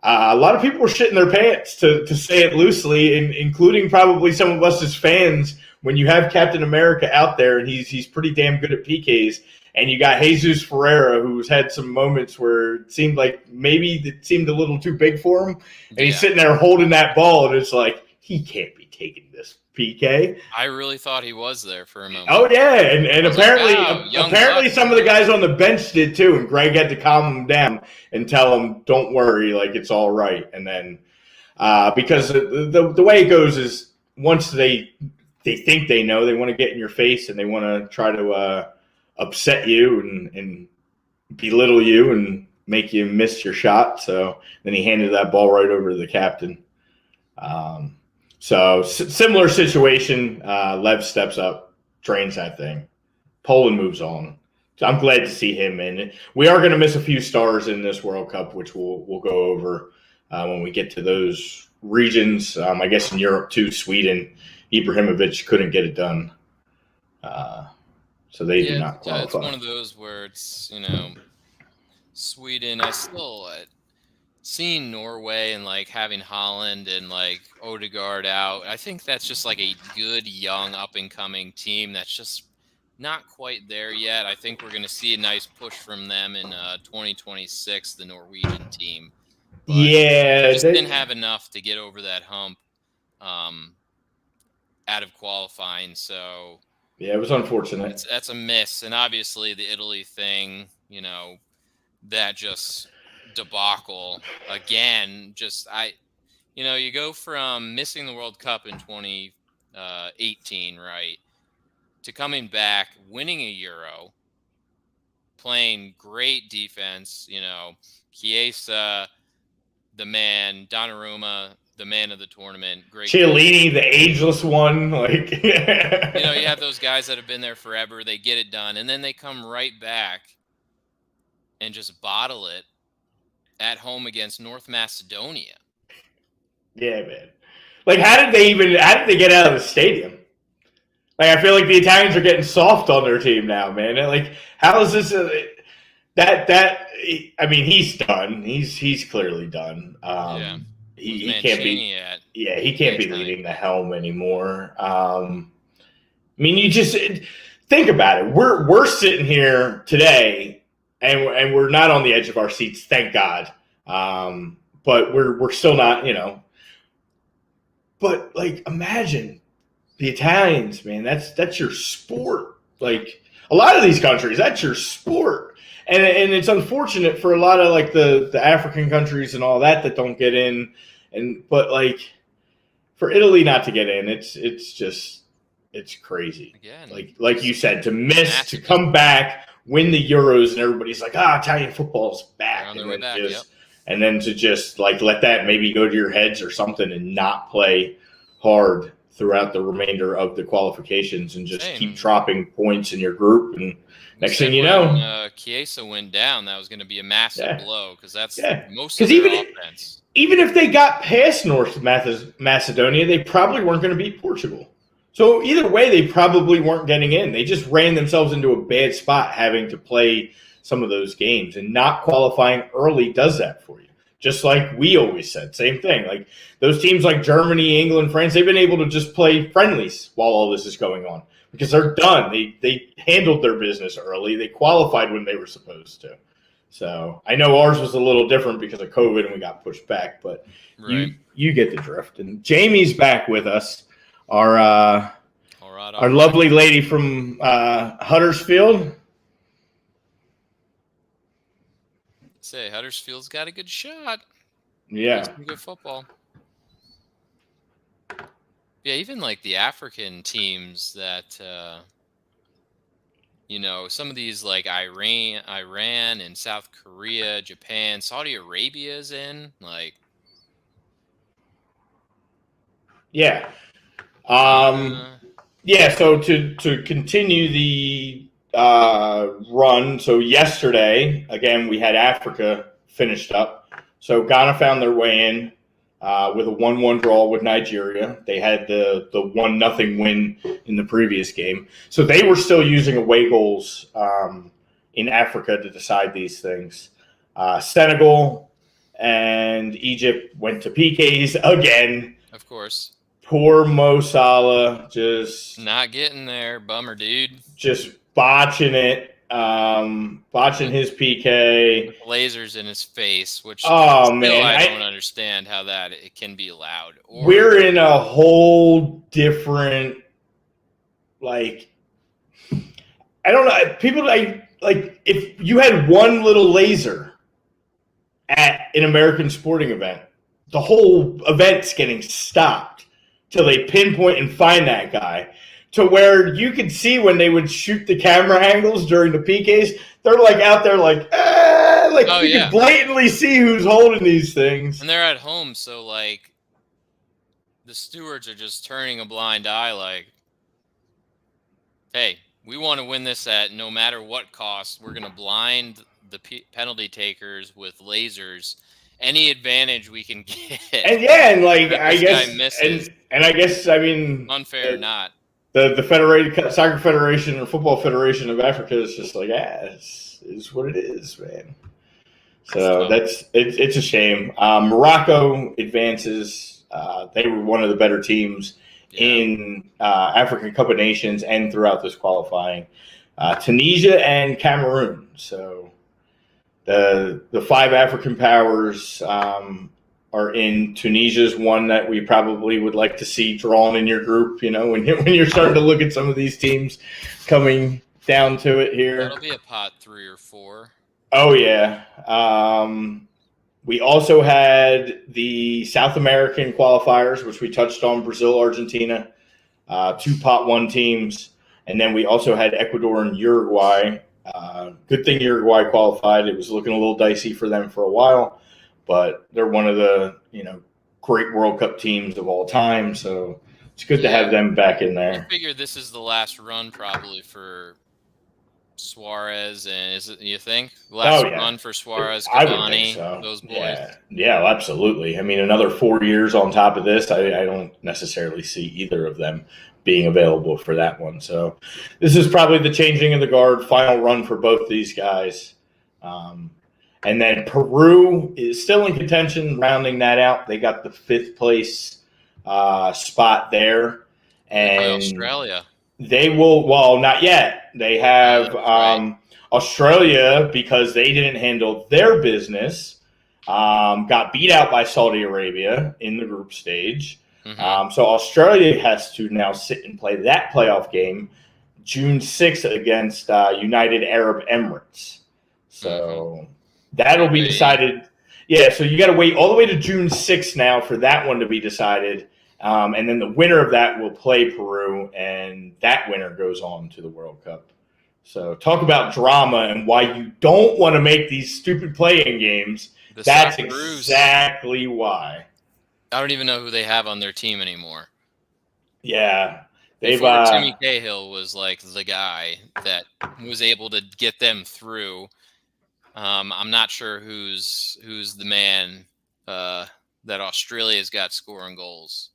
A lot of people were shitting their pants, to say it loosely, including probably some of us as fans. When you have Captain America out there and he's pretty damn good at PKs, and you got Jesus Ferreira, who's had some moments where it seemed like maybe it seemed a little too big for him, and he's sitting there holding that ball, and it's like, he can't be taking this PK. I really thought he was there for a moment. Oh yeah, and apparently some of the guys on the bench did too, and Greg had to calm him down and tell him, "Don't worry, like it's all right." And then because the way it goes is once they think they know, they want to get in your face and they want to try to upset you and belittle you and make you miss your shot. So then he handed that ball right over to the captain. So similar situation. Lev steps up, drains that thing. Poland moves on. So I'm glad to see him in. We are going to miss a few stars in this World Cup, which we'll go over when we get to those regions. I guess in Europe too, Sweden, Ibrahimovic couldn't get it done. So they did not qualify. It's one of those where it's, Sweden, I still seeing Norway and like having Holland and like Odegaard out. I think that's just like a good young up and coming team that's just not quite there yet. I think we're going to see a nice push from them in 2026, the Norwegian team. But they just didn't have enough to get over that hump out of qualifying. So yeah, it was unfortunate. That's a miss. And obviously the Italy thing, that just debacle again. You go from missing the World Cup in 2018, right, to coming back, winning a Euro, playing great defense. Chiesa, the man, Donnarumma, the man of the tournament. Great. Chiellini, the ageless one. You have those guys that have been there forever. They get it done, and then they come right back and just bottle it at home against North Macedonia. Yeah, man. Like, how did they get out of the stadium? Like, I feel like the Italians are getting soft on their team now, man. Like, how is this? I mean, he's done. He's clearly done. He can't be. He can't be leading the helm anymore. I mean, you just think about it. We're sitting here today. And we're not on the edge of our seats, thank God. But we're still not, But like, imagine the Italians, man. That's your sport. Like, a lot of these countries, that's your sport. And it's unfortunate for a lot of like the African countries and all that don't get in. But like for Italy not to get in, it's crazy. Again, Like you said, to miss, to come back, win the Euros, and everybody's like, Italian football's back. On their way back, yep. And then to just like let that maybe go to your heads or something and not play hard throughout the remainder of the qualifications and just keep dropping points in your group. And next thing you know, Chiesa went down. That was going to be a massive blow because that's most of their offense. Even if they got past North Macedonia, they probably weren't going to beat Portugal. So either way, they probably weren't getting in. They just ran themselves into a bad spot having to play some of those games, and not qualifying early does that for you. Just like we always said, same thing. Like those teams like Germany, England, France, they've been able to just play friendlies while all this is going on because they're done. They handled their business early. They qualified when they were supposed to. So I know ours was a little different because of COVID and we got pushed back, but you get the drift. And Jamie's back with us, our lovely lady from Huddersfield. Say Huddersfield's got a good shot. Yeah, some good football. Yeah, even like the African teams that some of these like Iran and South Korea, Japan, Saudi Arabia's in like. Yeah. Yeah. So to continue the run. So yesterday, again, we had Africa finished up. So Ghana found their way in with a 1-1 draw with Nigeria. They had the 1-0 win in the previous game. So they were still using away goals in Africa to decide these things. Senegal and Egypt went to PKs again. Of course. Poor Mo Salah just not getting there. Bummer, dude. Just botching it, botching his PK. With lasers in his face, which I don't understand how that it can be allowed. We're in a whole different, like, I don't know. People like if you had one little laser at an American sporting event, the whole event's getting stopped till they pinpoint and find that guy. To where you could see when they would shoot the camera angles during the PKs, they're like out there like you can blatantly see who's holding these things. And they're at home, so like the stewards are just turning a blind eye like, hey, we want to win this at no matter what cost. We're going to blind the penalty takers with lasers. Any advantage we can get. And I guess I mean unfair or not. The Soccer Federation or Football Federation of Africa is just like, is what it is, man. So it's a shame. Morocco advances. They were one of the better teams in African Cup of Nations and throughout this qualifying. Tunisia and Cameroon. So the five African powers are in. Tunisia's one that we probably would like to see drawn in your group, when you're starting to look at some of these teams coming down to it here. That'll be a pot 3 or 4. Oh, yeah. We also had the South American qualifiers, which we touched on, Brazil, Argentina, 2 pot 1 teams. And then we also had Ecuador and Uruguay. Good thing Uruguay qualified. It was looking a little dicey for them for a while. But they're one of the, great World Cup teams of all time. So it's good to have them back in there. I figure this is the last run probably for Suarez. And is it, you think? Last run for Suarez, Cavani, so. Those boys? Yeah, absolutely. I mean, another 4 years on top of this, I don't necessarily see either of them being available for that one. So this is probably the changing of the guard, final run for both these guys. And then Peru is still in contention, rounding that out. They got the 5th place spot there. And Australia. They will, well, not yet. They have Australia, because they didn't handle their business, got beat out by Saudi Arabia in the group stage. Mm-hmm. So Australia has to now sit and play that playoff game. June 6th against United Arab Emirates. So that'll be decided. Yeah, so you got to wait all the way to June 6th now for that one to be decided. And then the winner of that will play Peru, and that winner goes on to the World Cup. So talk about drama and why you don't want to make these stupid playing games. That's exactly why. I don't even know who they have on their team anymore. Yeah. Before Timmy Cahill was like the guy that was able to get them through. I'm not sure who's the man that Australia's got scoring goals.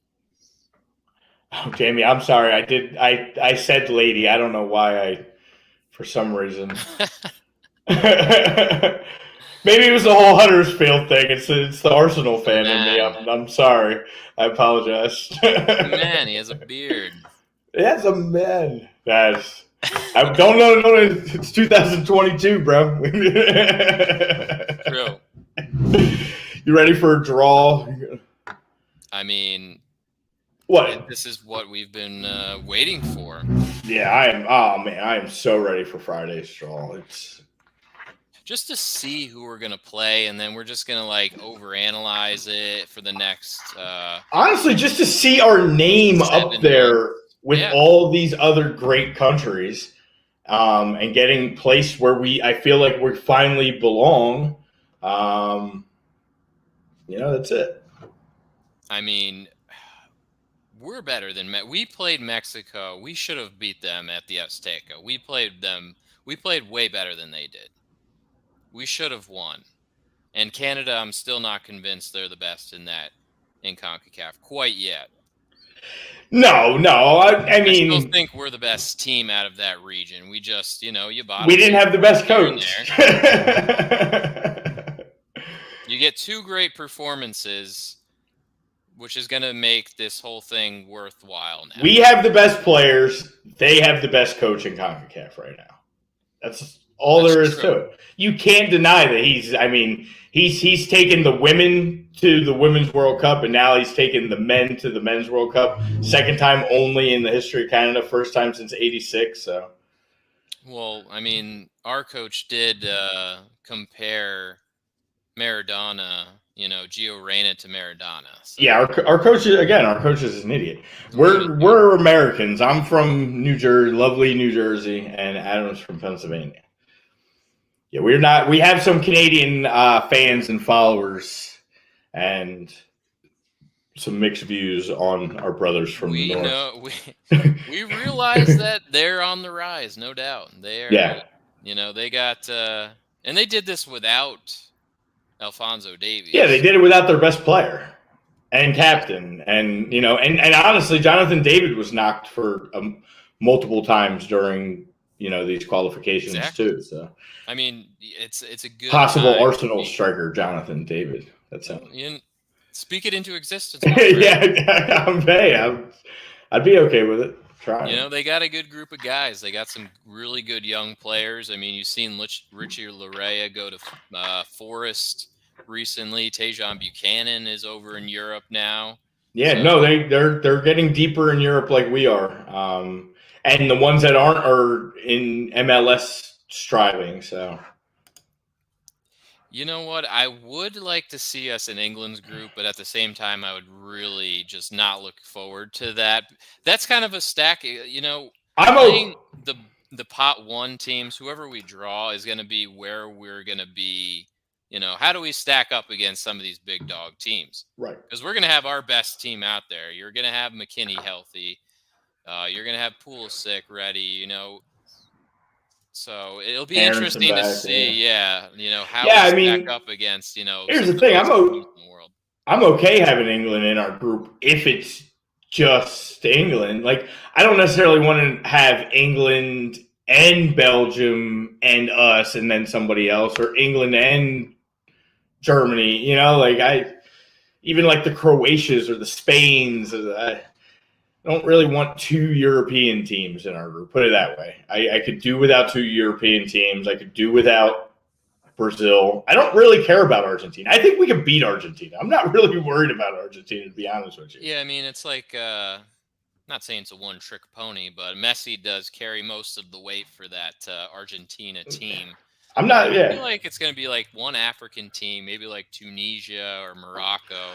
Oh, Jamie, I'm sorry. I said lady. I don't know why for some reason. Maybe it was the whole Huddersfield thing. It's the Arsenal fan in me. I'm sorry. I apologize. Man, he has a beard. That's a man. I don't know. It's 2022, bro. True. You ready for a draw? I mean, what? This is what we've been waiting for. Yeah, I am. Oh man, I am so ready for Friday's draw. It's just to see who we're gonna play, and then we're just gonna like overanalyze it for the next. Honestly, just to see our name up there with all these other great countries, and getting placed where I feel like we finally belong. That's it. I mean, we're better than we played Mexico. We should have beat them at the Azteca. We played them. We played way better than they did. We should have won. And Canada, I'm still not convinced they're the best in CONCACAF quite yet. No. I mean, I still think we're the best team out of that region. We just, we didn't have the best coach. You get two great performances, which is going to make this whole thing worthwhile now. We have the best players. They have the best coach in CONCACAF right now. That's all there is to it. You can't deny that he's taken the women to the Women's World Cup, and now he's taken the men to the Men's World Cup. Second time only in the history of Canada. First time since '86. So, well, I mean, our coach did compare Maradona, Gio Reyna to Maradona. So. Yeah, our coach is an idiot. We're Americans. I'm from New Jersey, lovely New Jersey, and Adam's from Pennsylvania. Yeah, we're not. We have some Canadian fans and followers, and some mixed views on our brothers from the north. We realize that they're on the rise, no doubt. They're, they got, and they did this without Alphonso Davies. Yeah, they did it without their best player and captain, and and honestly, Jonathan David was knocked for multiple times during these qualifications too. So I mean, it's a good possible Arsenal striker, Jonathan David. That's him. Speak it into existence. Yeah, I'd be okay with it. Try. They got a good group of guys. They got some really good young players. I mean, you've seen Richie Larea go to Forest recently. Tejan Buchanan is over in Europe now. Yeah, they're getting deeper in Europe like we are. And the ones that aren't are in MLS striving. So, you know what? I would like to see us in England's group, but at the same time, I would really just not look forward to that. That's kind of a stack. Playing the pot one teams, whoever we draw is going to be where we're going to be. How do we stack up against some of these big dog teams? Right. Because we're going to have our best team out there. You're going to have McKinney healthy. You're going to have Pulisic ready, So it'll be interesting to see, how we stack up against, Here's the thing, I'm okay having England in our group if it's just England. Like, I don't necessarily want to have England and Belgium and us and then somebody else, or England and Germany, even like the Croatias or the Spains. I don't really want two European teams in our group. Put it that way. I could do without two European teams. I could do without Brazil. I don't really care about Argentina. I think we can beat Argentina. I'm not really worried about Argentina, to be honest with you. Yeah, I mean, it's like not saying it's a one-trick pony, but Messi does carry most of the weight for that Argentina team. I'm not. I feel like it's going to be like one African team, maybe like Tunisia or Morocco,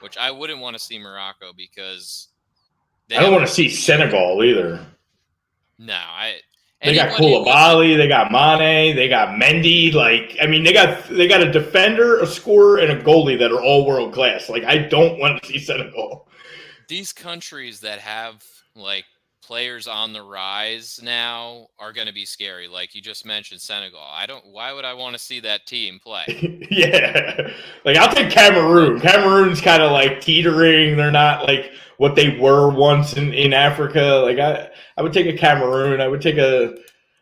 which I wouldn't want to see Morocco because I don't want to see Senegal either. No, they got Koulibaly, they got Mane, they got Mendy. Like, I mean, they got a defender, a scorer, and a goalie that are all world class. Like, I don't want to see Senegal. These countries that have like players on the rise now are going to be scary. Like you just mentioned, Senegal. Why would I want to see that team play? Yeah, like I'll take Cameroon. Cameroon's kind of like teetering. They're not like what they were once in Africa. Like I would take a Cameroon. I would take a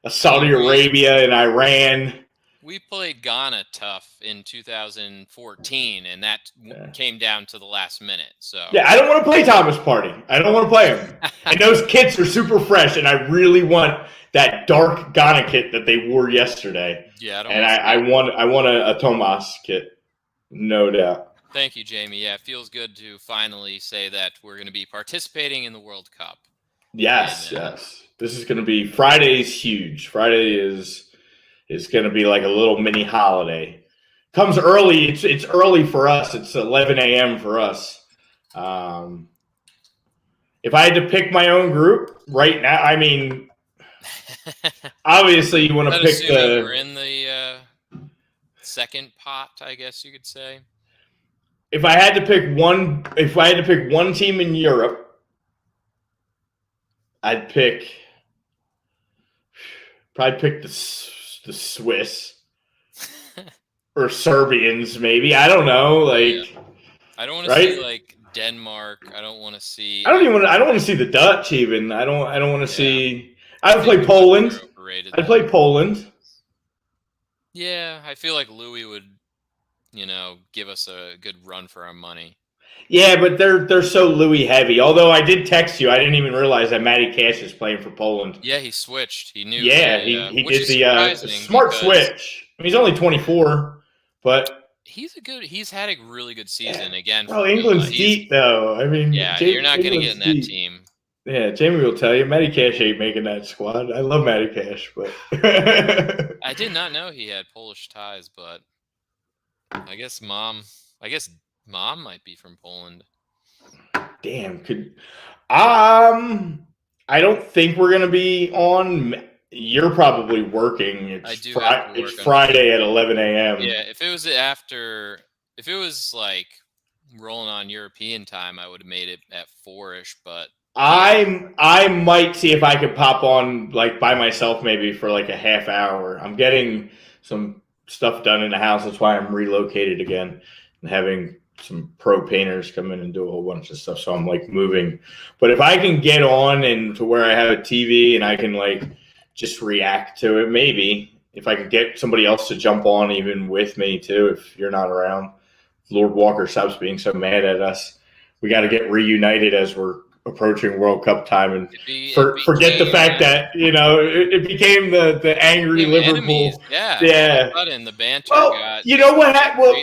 Saudi Arabia and Iran. We played Ghana tough in 2014, and that came down to the last minute. So yeah, I don't want to play Thomas Partey. I don't want to play him. And those kits are super fresh, and I really want that dark Ghana kit that they wore yesterday. Yeah, I want a Thomas kit, no doubt. Thank you, Jamie. Yeah, it feels good to finally say that we're going to be participating in the World Cup. Yes, yes. This is going to be Friday's huge. Friday is going to be like a little mini holiday. Comes early. It's early for us. It's 11 a.m. for us. If I had to pick my own group right now, I mean, obviously you want to pick the. We're in the second pot, I guess you could say. If I had to pick one team in Europe, I'd probably pick the Swiss or Serbians, maybe. I don't know. Like, I don't want to see like Denmark. I don't want to see. I don't want to see the Dutch even. I don't want to see. I'd play Poland. I'd play Poland. Yeah, I feel like Louis would, give us a good run for our money. Yeah, but they're so Louis heavy. Although I did text you, I didn't even realize that Matty Cash is playing for Poland. Yeah, he switched. He knew. Yeah, he did the smart switch. I mean, he's only 24, but he's had a really good season again. Oh, England's deep though. I mean, yeah, you're not going to get in that team. Yeah, Jamie will tell you, Matty Cash ain't making that squad. I love Matty Cash, but I did not know he had Polish ties, but I guess mom might be from Poland. Damn, I don't think we're gonna be on. You're probably working. It's Friday at 11 a.m. Yeah, if it was like rolling on European time, I would have made it at 4-ish, but I might see if I could pop on like by myself maybe for like a half hour. I'm getting some stuff done in the house. That's why I'm relocated again and having some pro painters come in and do a whole bunch of stuff. So I'm like moving. But if I can get on and to where I have a TV and I can like just react to it, maybe if I could get somebody else to jump on even with me too, if you're not around. Lord Walker stops being so mad at us. We got to get reunited as we're approaching World Cup time and forget the fact that it became the angry Liverpool. Enemies. Yeah. All of a sudden, the banter got. You know what happened? Well,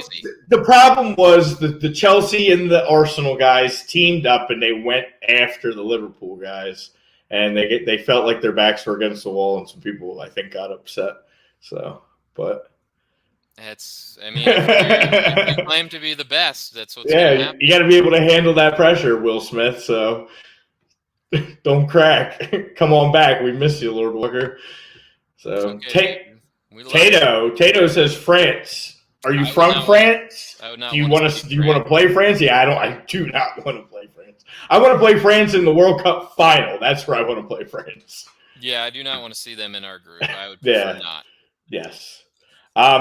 the problem was the Chelsea and the Arsenal guys teamed up and they went after the Liverpool guys, and they felt like their backs were against the wall, and some people I think got upset. So, but. If you claim to be the best, that's what's going to happen. You got to be able to handle that pressure, Will Smith. So don't crack. Come on back. We miss you, Lord Walker. So okay. Tato says France. Are you from France? Do you want to play France? Yeah, I do not want to play France. I want to play France in the World Cup final. That's where I want to play France. Yeah, I do not want to see them in our group. I would prefer not. Yes.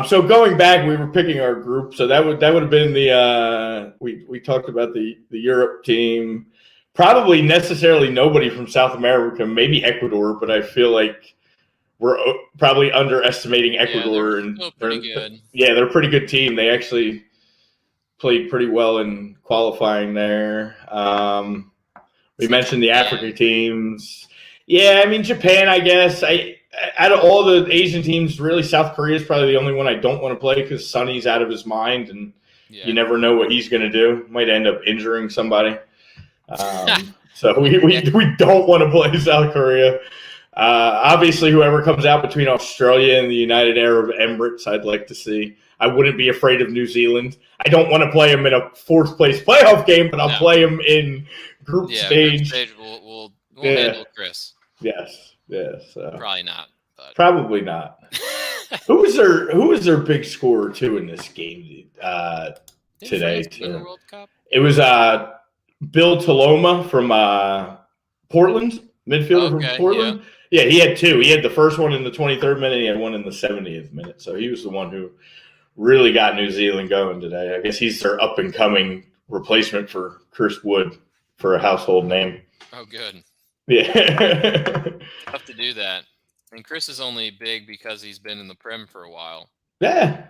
So going back, we were picking our group. So that would have been the we talked about the Europe team. Probably necessarily nobody from South America, maybe Ecuador, but I feel like we're probably underestimating Ecuador. Yeah, they're pretty good. Yeah, they're a pretty good team. They actually played pretty well in qualifying there. We mentioned the Africa teams. Yeah, I mean Japan, I guess. Out of all the Asian teams, really, South Korea is probably the only one I don't want to play because Sonny's out of his mind, and you never know what he's going to do. Might end up injuring somebody. So we don't want to play South Korea. Obviously, whoever comes out between Australia and the United Arab Emirates, I'd like to see. I wouldn't be afraid of New Zealand. I don't want to play them in a fourth place playoff game, but I'll play them in group stage. Group stage we'll handle Chris. Yes. Probably not. But. Probably not. Who was their big scorer too in this game today? Win the World Cup? It was Bill Taloma from Portland, midfielder from Portland. Yeah, he had two. He had the first one in the 23rd minute. He had one in the 70th minute. So he was the one who really got New Zealand going today. I guess he's their up-and-coming replacement for Chris Wood for a household name. Oh, good. Yeah. Tough to do that. And Chris is only big because he's been in the Prem for a while. Yeah.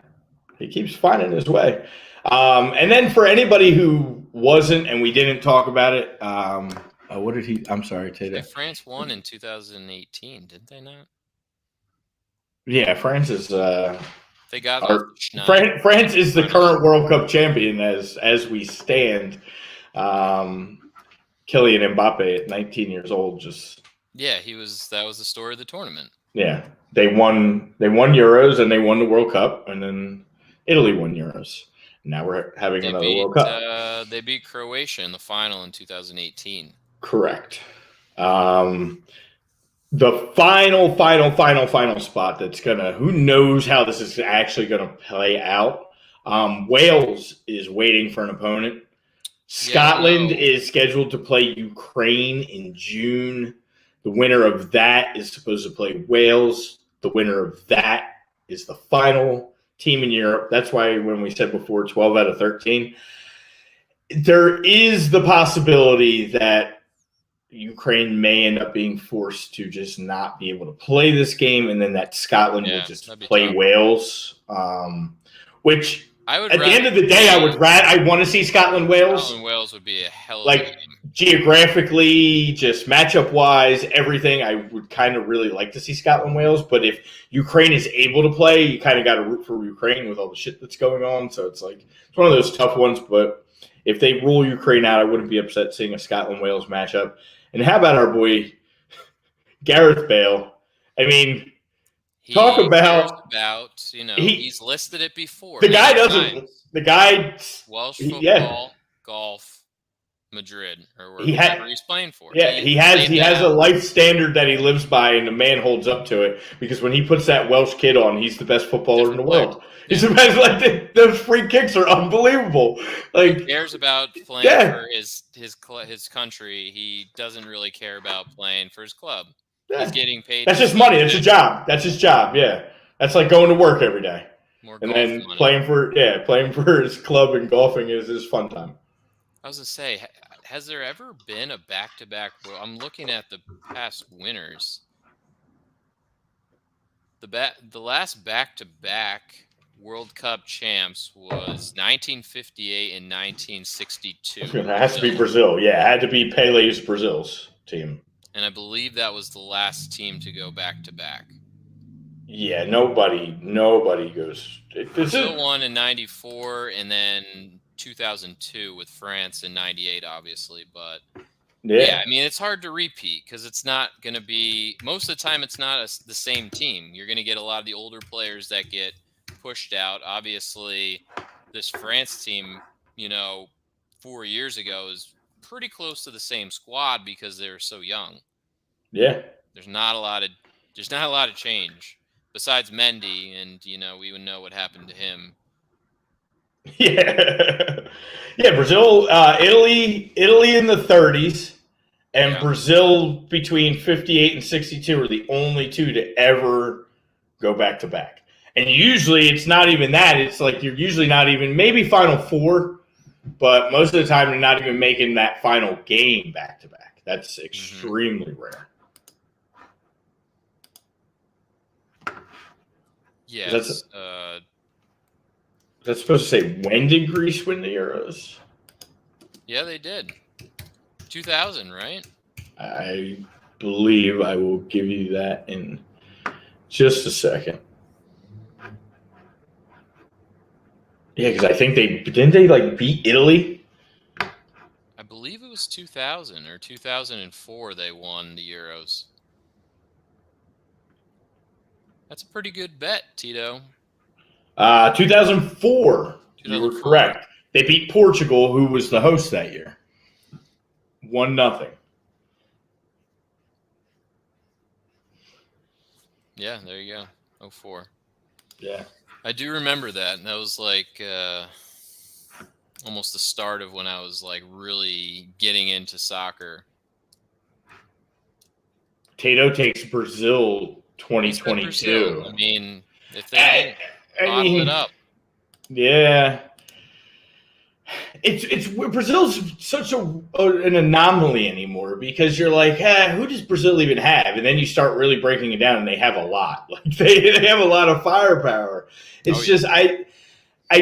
He keeps finding his way. And then for anybody who wasn't, and we didn't talk about it, what did he – I'm sorry, Taylor. France won in 2018, did they not? Yeah, France is they got France is the current World Cup champion as we stand. Kylian Mbappe at 19 years old just – Yeah, that was the story of the tournament. Yeah. They won Euros and they won the World Cup, and then Italy won Euros. Now we're having another World Cup. They beat Croatia in the final in 2018. Correct. The final spot that's gonna, who knows how this is actually gonna play out. Wales is waiting for an opponent. Scotland is scheduled to play Ukraine in June. The winner of that is supposed to play Wales. The winner of that is the final team in Europe. That's why when we said before 12 out of 13, there is the possibility that Ukraine may end up being forced to just not be able to play this game, and then that Scotland will just play tough. Wales, which at the end of the day, I want to see Scotland-Wales. Scotland-Wales would be a hell of a game. Geographically, just matchup-wise, everything, I would kind of really like to see Scotland-Wales. But if Ukraine is able to play, you kind of got to root for Ukraine with all the shit that's going on. So it's like it's one of those tough ones. But if they rule Ukraine out, I wouldn't be upset seeing a Scotland-Wales matchup. And how about our boy Gareth Bale? I mean, he's listed it before. The guy doesn't. The guy Welsh football, golf. Madrid or wherever he's playing for. Yeah, he has a life standard that he lives by, and the man holds up to it because when he puts that Welsh kid on, he's the best footballer in the world. Yeah. He's the best. Like those free kicks are unbelievable. Like he cares about playing for his country. He doesn't really care about playing for his club. Yeah. He's getting paid. That's just money. That's his job. That's his job. Yeah, that's like going to work every day. And then money. playing for his club and golfing is his fun time. I was going to say, has there ever been a back-to-back? I'm looking at the past winners. The last back-to-back World Cup champs was 1958 and 1962. It has to be Brazil. Yeah, it had to be Pele's Brazil's team. And I believe that was the last team to go back-to-back. Yeah, nobody goes. Brazil won in 94 and then 2002 with France in 98, obviously. But, yeah, I mean, it's hard to repeat because it's not going to be – most of the time it's not the same team. You're going to get a lot of the older players that get pushed out. Obviously, this France team, 4 years ago is pretty close to the same squad because they were so young. Yeah. There's not a lot of change besides Mendy, and we would know what happened to him. Yeah. Brazil, Italy in the 30s, and Brazil between 58 and 62 are the only two to ever go back to back. And usually it's not even that. It's like you're usually not even maybe Final Four, but most of the time you're not even making that final game back to back. That's extremely rare. Yes. That's supposed to say, when did Greece win the Euros? Yeah, they did. 2000, right? I believe I will give you that in just a second. Yeah, because I think didn't they beat Italy? I believe it was 2000 or 2004 they won the Euros. That's a pretty good bet, Tito. 2004. You were 2004. correct. They beat Portugal, who was the host that year. 1-0. Yeah, there you go. 04. Yeah. I do remember that. And that was like almost the start of when I was like really getting into soccer. Tato takes Brazil He said 2022. Brazil. I mean, if they don't bottle it up. Yeah. It's Brazil's such an anomaly anymore because you're like, who does Brazil even have? And then you start really breaking it down, and they have a lot. Like they have a lot of firepower. It's just I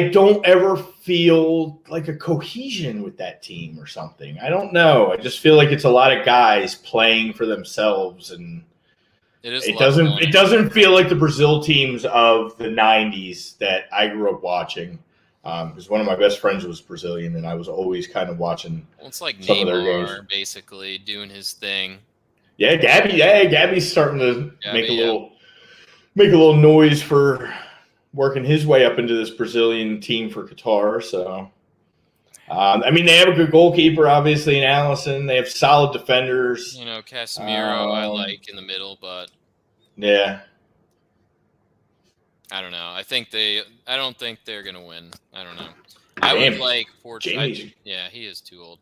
don't ever feel like a cohesion with that team or something. I don't know. I just feel like it's a lot of guys playing for themselves, and it doesn't feel like the Brazil teams of the '90s that I grew up watching. Because one of my best friends was Brazilian, and I was always kind of watching. Well, it's like some of their games. Neymar basically doing his thing. Yeah, Gabby's starting to make a little noise for working his way up into this Brazilian team for Qatar. So, I mean, they have a good goalkeeper, obviously, in Allison. They have solid defenders. You know, Casemiro I like in the middle, but yeah. I don't know. I don't think they're gonna win. I don't know. I would like Portugal. Yeah, he is too old.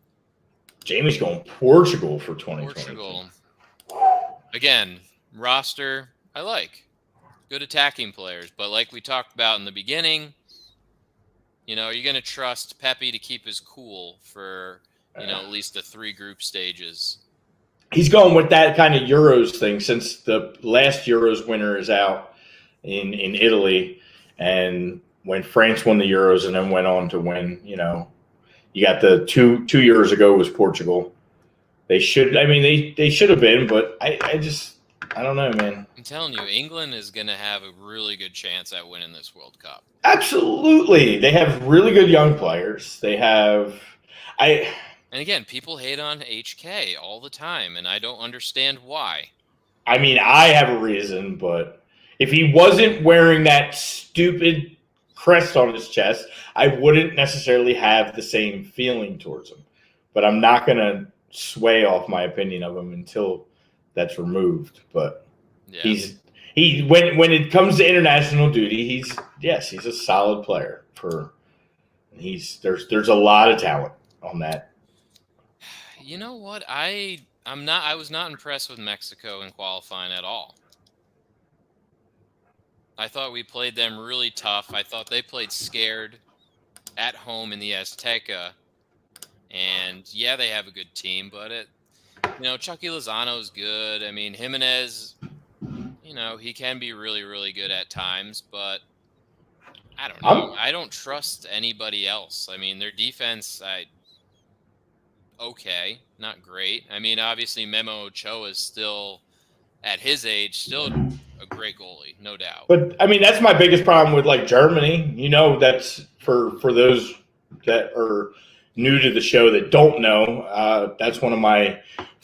Jamie's going Portugal for 2020. Portugal. Again, roster I like. Good attacking players, but like we talked about in the beginning, you know, you're gonna trust Pepe to keep his cool for at least the 3 group stages. He's going with that kind of Euros thing since the last Euros winner is out. In Italy, and when France won the Euros and then went on to win, you got the two years ago was Portugal. They should have been, but I don't know, man. I'm telling you, England is going to have a really good chance at winning this World Cup. Absolutely. They have really good young players. They have And again, people hate on HK all the time, and I don't understand why. I mean, I have a reason, but if he wasn't wearing that stupid crest on his chest, I wouldn't necessarily have the same feeling towards him. But I'm not going to sway off my opinion of him until that's removed. But when it comes to international duty, he's a solid player. There's a lot of talent on that. You know what? I was not impressed with Mexico in qualifying at all. I thought we played them really tough. I thought they played scared at home in the Azteca. And, yeah, they have a good team, but Chucky Lozano's good. I mean, Jimenez, he can be really, really good at times, but I don't know. I don't trust anybody else. I mean, their defense, okay, not great. I mean, obviously, Memo Ochoa is still, at his age, still a great goalie, no doubt. But I mean, that's my biggest problem with like Germany. That's for those that are new to the show that don't know. That's one of my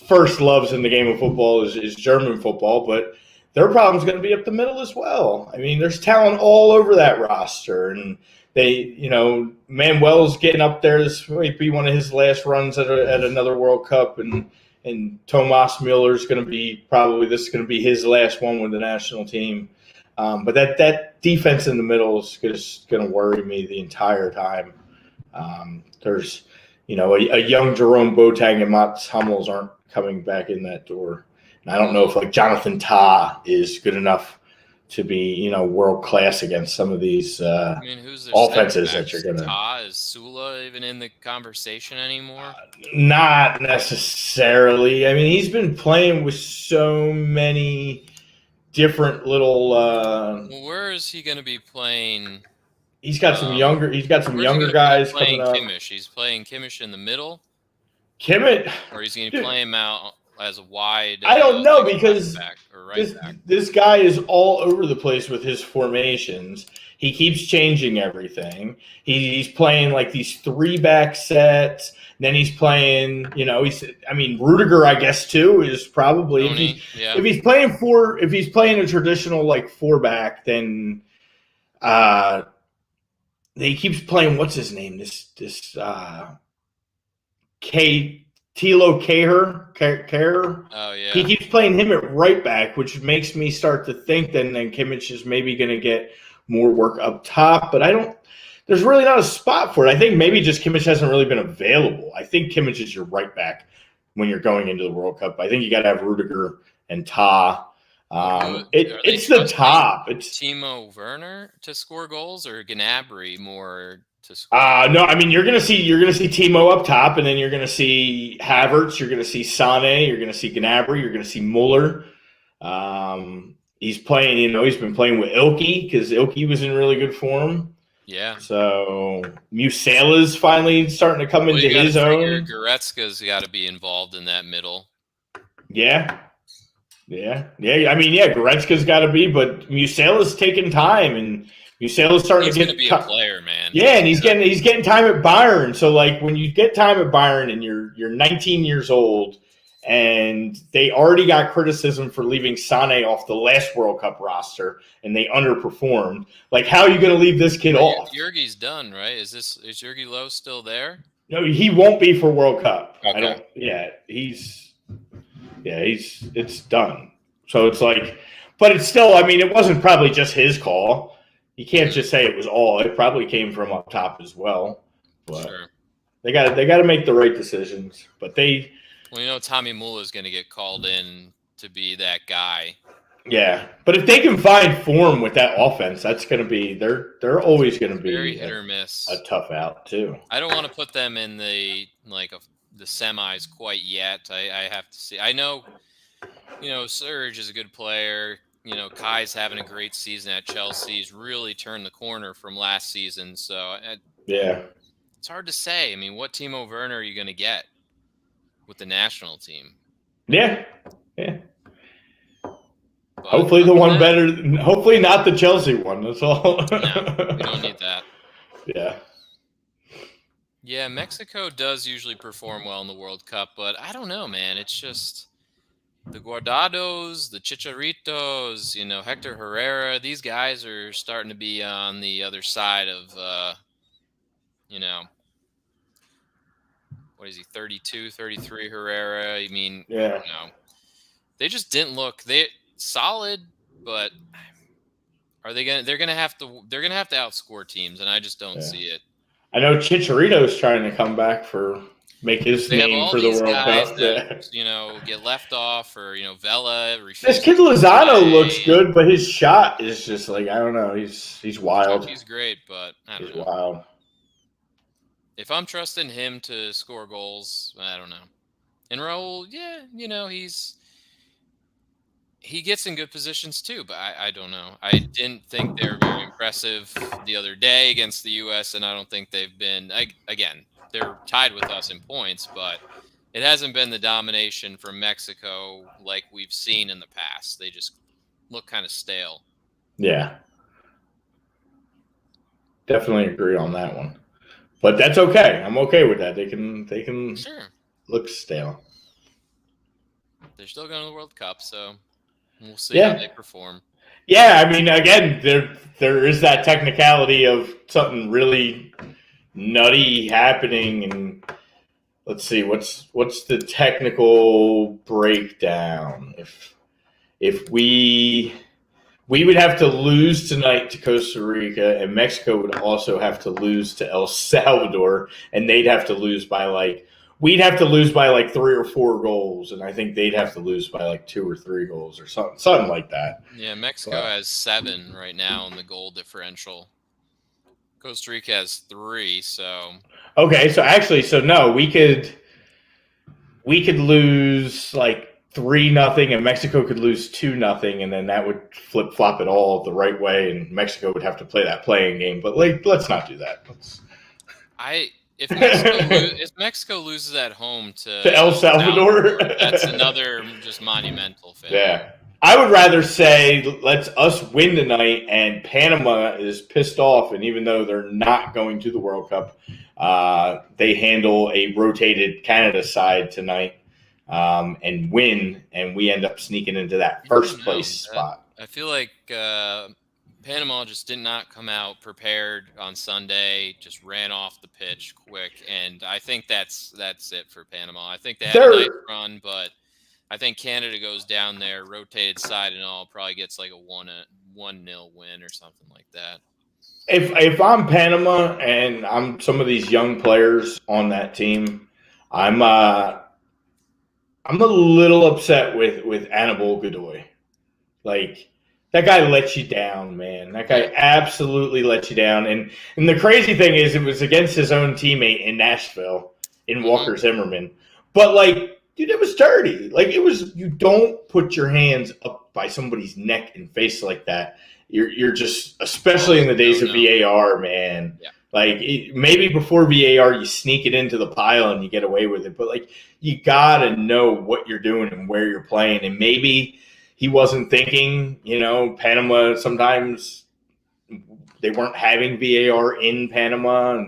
first loves in the game of football is German football. But their problem's going to be up the middle as well. I mean, there's talent all over that roster, and they, Manuel's getting up there. This might be one of his last runs at another World Cup, and Thomas Muller's going to be this is going to be his last one with the national team. But that defense in the middle is just going to worry me the entire time. There's, a young Jerome Boateng and Mats Hummels aren't coming back in that door. And I don't know if like Jonathan Tah is good enough to be, world class against some of these who's their offenses that you're gonna. Is Sula even in the conversation anymore? Not necessarily. I mean, he's been playing with so many different little. Where is he going to be playing? He's got some younger. He's got some younger guys coming up. He's playing Kimmich in the middle. Kimmich, or he's going to play him out as a wide. I don't know because back. This guy is all over the place with his formations. He keeps changing everything. He's playing like these 3-back sets. Then he's playing, Rudiger, I guess too, is probably if he's playing a traditional like 4-back, then he keeps playing what's his name? This Tilo Kehrer. Oh yeah. He keeps playing him at right back, which makes me start to think then Kimmich is maybe going to get more work up top, but there's really not a spot for it. I think maybe just Kimmich hasn't really been available. I think Kimmich is your right back when you're going into the World Cup. I think you got to have Rudiger and Ta. It's the top. It's Timo Werner to score goals or Gnabry more to score. No, I mean you're gonna see Timo up top, and then you're gonna see Havertz, you're gonna see Sané, you're gonna see Gnabry, you're gonna see Muller. He's playing, he's been playing with Ilkay because Ilkay was in really good form. Yeah. So Musela's finally starting to come into his own. Goretzka's got to be involved in that middle. Yeah. Goretzka's got to be, but Musela's taking time, and Musela's starting to be a player, man. Yeah, and he's getting time at Bayern. So like when you get time at Bayern and you're 19 years old, and they already got criticism for leaving Sané off the last World Cup roster, and they underperformed. Like, how are you going to leave this kid off? Jurgi's done, right? Is Jurgi Lowe still there? No, he won't be for World Cup. Okay. It's done. So it's like, but it's still, it wasn't probably just his call. You can't just say it was all. It probably came from up top as well. But sure. They got to make the right decisions. But Tommy Müller is going to get called in to be that guy. Yeah, but if they can find form with that offense, that's going to be they're always going to be very hit or miss. A tough out too. I don't want to put them in the semis quite yet. I have to see. I know, Serge is a good player. Kai's having a great season at Chelsea. He's really turned the corner from last season. So it's hard to say. What Timo Werner are you going to get with the national team? Yeah. But hopefully the one better. Hopefully not the Chelsea one. That's all. No, we don't need that. Yeah. Yeah, Mexico does usually perform well in the World Cup, but I don't know, man. It's just the Guardados, the Chicharritos, Hector Herrera. These guys are starting to be on the other side of, what is he, 32, 33 Herrera? Yeah. They just didn't look solid, but they're gonna have to outscore teams, and I just don't see it. I know Chicharito's trying to come back make his name for the World Cup. That, get left off, or Vela. This kid Lozano looks good, but his shot is just like, I don't know. He's wild. He's great, but I don't know. He's wild. If I'm trusting him to score goals, I don't know. And Raul, he gets in good positions too, but I don't know. I didn't think they were very impressive the other day against the U.S., and I don't think they've been. Again, they're tied with us in points, but it hasn't been the domination from Mexico like we've seen in the past. They just look kind of stale. Yeah. Definitely agree on that one. But that's okay. I'm okay with that. They can sure look stale. They're still going to the World Cup, so we'll see how they perform. Yeah, again, there is that technicality of something really nutty happening, and let's see what's the technical breakdown. If we would have to lose tonight to Costa Rica, and Mexico would also have to lose to El Salvador, and they'd have to lose by we'd have to lose by 3 or 4 goals, and I think they'd have to lose by 2 or 3 goals or something like that. Yeah, Mexico has 7 right now in the goal differential. Costa Rica has 3, so okay. So actually, no, we could lose 3-0, and Mexico could lose 2-0, and then that would flip flop it all the right way, and Mexico would have to play that playing game. But let's not do that. If Mexico loses at home to El Salvador, that's another just monumental failure. Yeah, I would rather say let's us win tonight, and Panama is pissed off, and even though they're not going to the World Cup, they handle a rotated Canada side tonight and win, and we end up sneaking into that first place spot. I feel like Panama just did not come out prepared on Sunday, just ran off the pitch quick, and I think that's it for Panama. I think they had a nice run, but I think Canada goes down there, rotated side and all, probably gets like a 1-0 win or something like that. If I'm Panama and I'm some of these young players on that team, I'm a little upset with Anibal Godoy. Like, that guy let you down, man. That guy absolutely let you down. And the crazy thing is, it was against his own teammate in Nashville, in Walker Zimmerman. But, like, dude, it was dirty. Like, it was, you don't put your hands up by somebody's neck and face like that. You're just, especially in the days of VAR, man. Yeah. Like, maybe before VAR, you sneak it into the pile and you get away with it. But, like, you got to know what you're doing and where you're playing. And maybe he wasn't thinking, Panama, sometimes they weren't having VAR in Panama.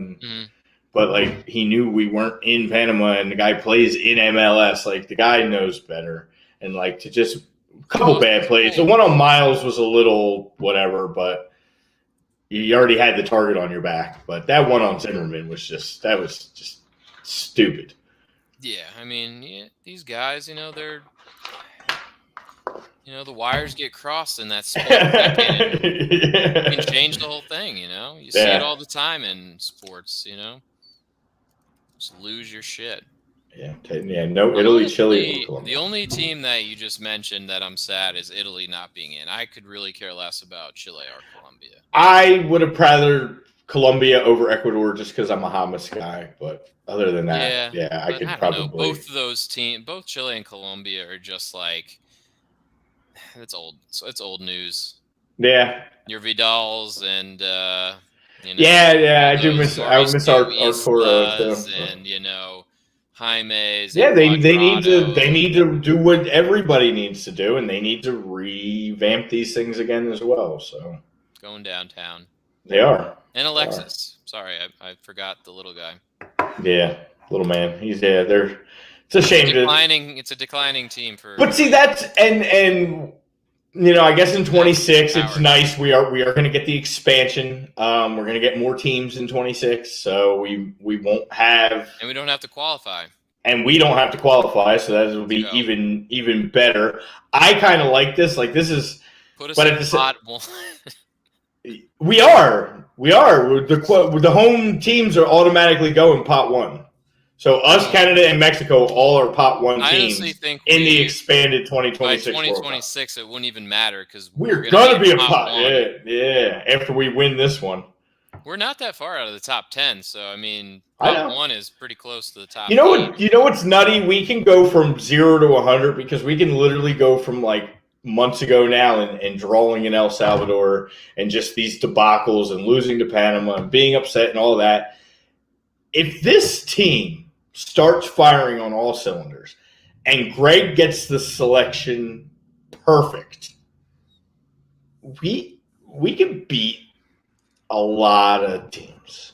But, like, he knew we weren't in Panama, and the guy plays in MLS. Like, the guy knows better. And, like, to just a couple bad plays. The one on Miles was a little whatever, but you already had the target on your back. But that one on Zimmerman was just stupid. Yeah, I mean, these guys, they're – the wires get crossed in that split second. It can change the whole thing, You see it all the time in sports, Just lose your shit. Yeah, no Italy, Chile. The only team that you just mentioned that I'm sad is Italy not being in. I could really care less about Chile or Colombia. I would have rather Colombia over Ecuador just because I'm a Hamas guy. But other than that, I could probably. Both of those teams, both Chile and Colombia, are just like it's old. So it's old news. Yeah. Your Vidals and. I do miss. I miss our Torres and Jaime's. Yeah, they need to do what everybody needs to do, and they need to revamp these things again as well. So going downtown, they are. And Alexis, sorry, I forgot the little guy. Yeah, little man. He's They're. It's a shame. It's a declining team for. But see, that's and. I guess in 26, it's nice. We are going to get the expansion. We're going to get more teams in 26, so we won't have, and we don't have to qualify. So that will be even better. I kind of like this. Like, this is, put us in pot one. We are. The home teams are automatically going pot one. So us, Canada, and Mexico all are pot one teams in the expanded 2026 By 2026, it wouldn't even matter because we're going to be a pot. Yeah. After we win this one, we're not that far out of the top 10. So I mean, pot one is pretty close to the top. You know what's nutty? We can go from 0 to 100 because we can literally go from like months ago now and drawing in El Salvador and just these debacles and losing to Panama and being upset and all that. If this team starts firing on all cylinders, and Greg gets the selection perfect, we can beat a lot of teams.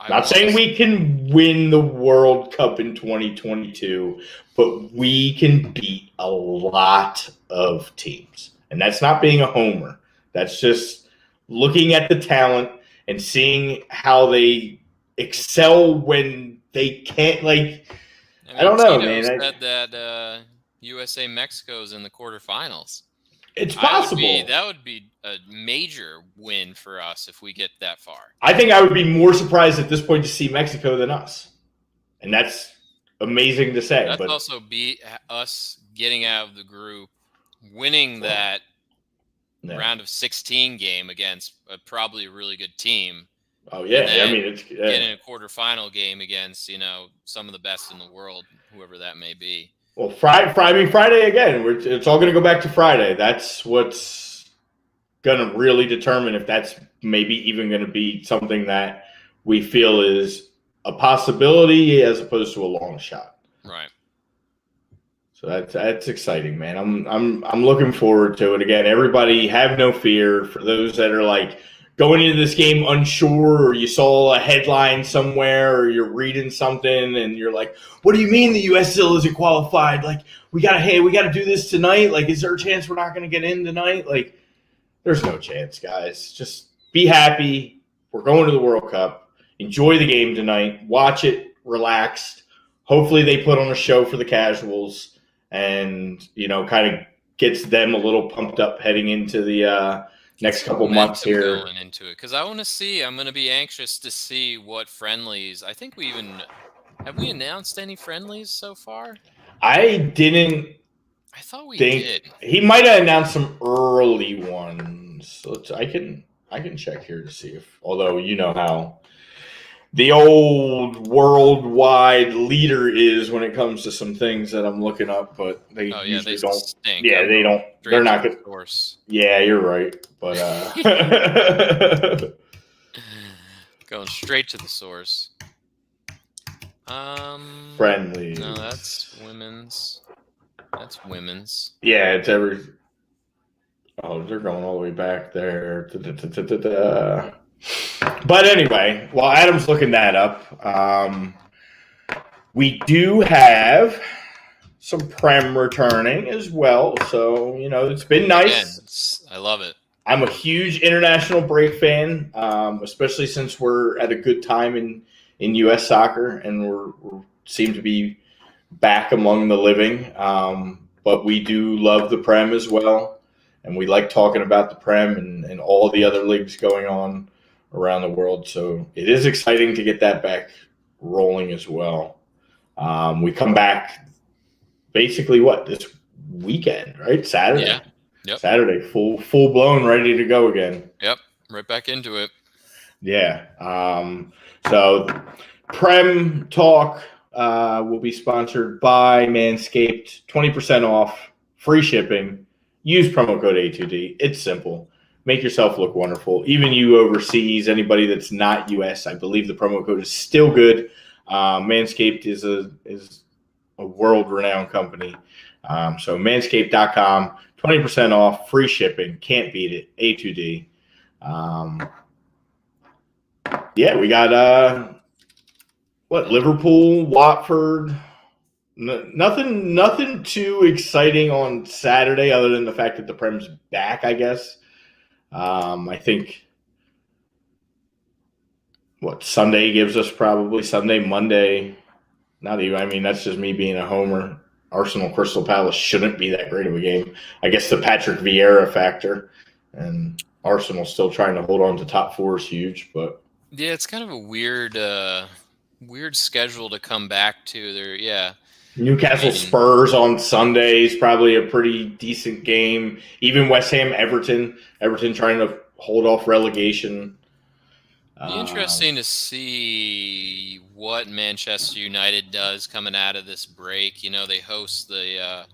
Not saying we can win the World Cup in 2022, but we can beat a lot of teams. And that's not being a homer. That's just looking at the talent and seeing how they excel when they can't, like, I don't know, man. Said that USA Mexico's in the quarterfinals. It's possible. That would be a major win for us if we get that far. I think I would be more surprised at this point to see Mexico than us. And that's amazing to say. That's also us getting out of the group, winning that round of 16 game against probably a really good team. Oh, yeah. I mean, it's getting a quarterfinal game against, some of the best in the world, whoever that may be. Well, Friday again. It's all going to go back to Friday. That's what's going to really determine if that's maybe even going to be something that we feel is a possibility as opposed to a long shot. Right. So that's exciting, man. I'm looking forward to it. Again, everybody have no fear. For those that are like going into this game unsure, or you saw a headline somewhere, or you're reading something and you're like, what do you mean the US still isn't qualified? Like, we gotta do this tonight. Like, is there a chance we're not gonna get in tonight? Like, there's no chance, guys. Just be happy. We're going to the World Cup. Enjoy the game tonight. Watch it relaxed. Hopefully they put on a show for the casuals and, kind of gets them a little pumped up heading into the next couple months here. Going into it, because I'm going to be anxious to see what friendlies. I think have we announced any friendlies so far? I thought we did. He might have announced some early ones. I can check here to see if, although you know how the old worldwide leader is when it comes to some things that I'm looking up, but they usually don't. Stink. Yeah, they don't. They're not good. Yeah, you're right. But going straight to the source. Friendly. No, that's women's. Yeah, it's every. Oh, they're going all the way back there. But anyway, while Adam's looking that up, we do have some Prem returning as well. So, it's been nice. I love it. I'm a huge international break fan, especially since we're at a good time in U.S. soccer and we seem to be back among the living. But we do love the Prem as well. And we like talking about the Prem and all the other leagues going on around the world. So it is exciting to get that back rolling as well. We come back basically this weekend, right? Saturday. Yeah. Yep. Saturday, full blown, ready to go again. Yep. Right back into it. Yeah. So Prem Talk will be sponsored by Manscaped. 20% off, free shipping. Use promo code A2D. It's simple. Make yourself look wonderful. Even you overseas, anybody that's not US, I believe the promo code is still good. Manscaped is a world-renowned company. So manscaped.com, 20% off, free shipping. Can't beat it. A2D. We got Liverpool, Watford. Nothing too exciting on Saturday other than the fact that the Prem's back, I guess. I think Sunday gives us probably Sunday, Monday. Not even. I mean, that's just me being a homer. Arsenal Crystal Palace shouldn't be that great of a game. I guess the Patrick Vieira factor, and Arsenal still trying to hold on to top four is huge. But yeah, it's kind of a weird schedule to come back to. Newcastle Spurs on Sunday is probably a pretty decent game. Even West Ham Everton trying to hold off relegation. Be interesting to see what Manchester United does coming out of this break. They host the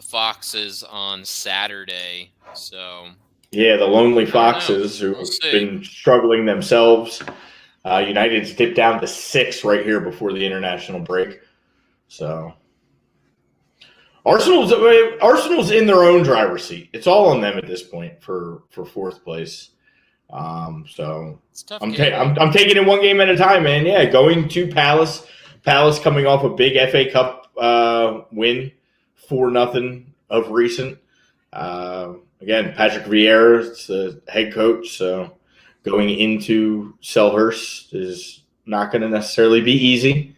Foxes on Saturday, so yeah, the lonely Foxes who have been struggling themselves. United's dipped down to 6 right here before the international break. So Arsenal's in their own driver's seat. It's all on them at this point for 4th place. So I'm taking it one game at a time, man. Yeah, going to Palace coming off a big FA Cup win, 4-0 of recent. Again, Patrick Vieira is the head coach, so going into Selhurst is not going to necessarily be easy.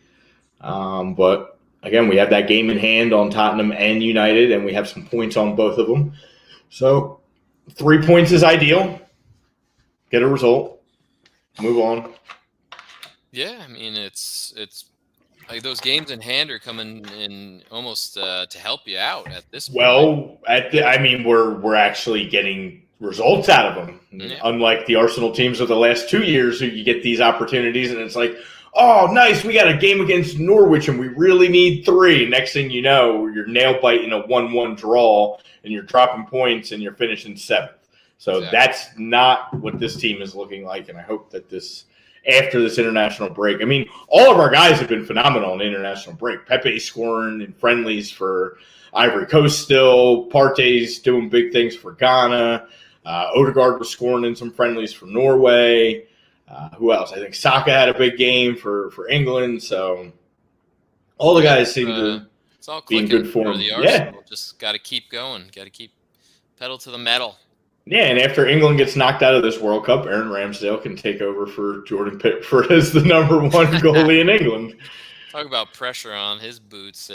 But again, we have that game in hand on Tottenham and United, and we have some points on both of them. So 3 points is ideal. Get a result. Move on. Yeah, I mean, it's like those games in hand are coming in almost to help you out at this point. Well, we're actually getting results out of them. Yeah. Unlike the Arsenal teams of the last 2 years who you get these opportunities and it's like, oh, nice, we got a game against Norwich and we really need 3. Next thing you know, you're nail-biting a 1-1 draw and you're dropping points and you're finishing 7th. So That's not what this team is looking like, and I hope that after this international break, I mean, all of our guys have been phenomenal in the international break. Pepe scoring in friendlies for Ivory Coast still. Partey's doing big things for Ghana. Odegaard was scoring in some friendlies for Norway. Who else? I think Saka had a big game for England. So all the guys seem to it's all be in clicking good form. for the Arsenal. Just got to keep going. Got to keep pedal to the metal. Yeah, and after England gets knocked out of this World Cup, Aaron Ramsdale can take over for Jordan Pickford as the number one goalie in England. Talk about pressure on his boots,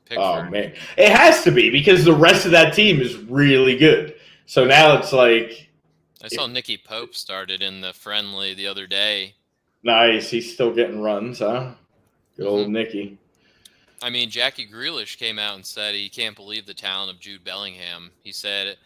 Pickford. Oh, man. It has to be because the rest of that team is really good. So now it's like... I saw Nicky Pope started in the friendly the other day. Nice. He's still getting runs, huh? Good old Nicky. I mean, Jackie Grealish came out and said he can't believe the talent of Jude Bellingham. He said...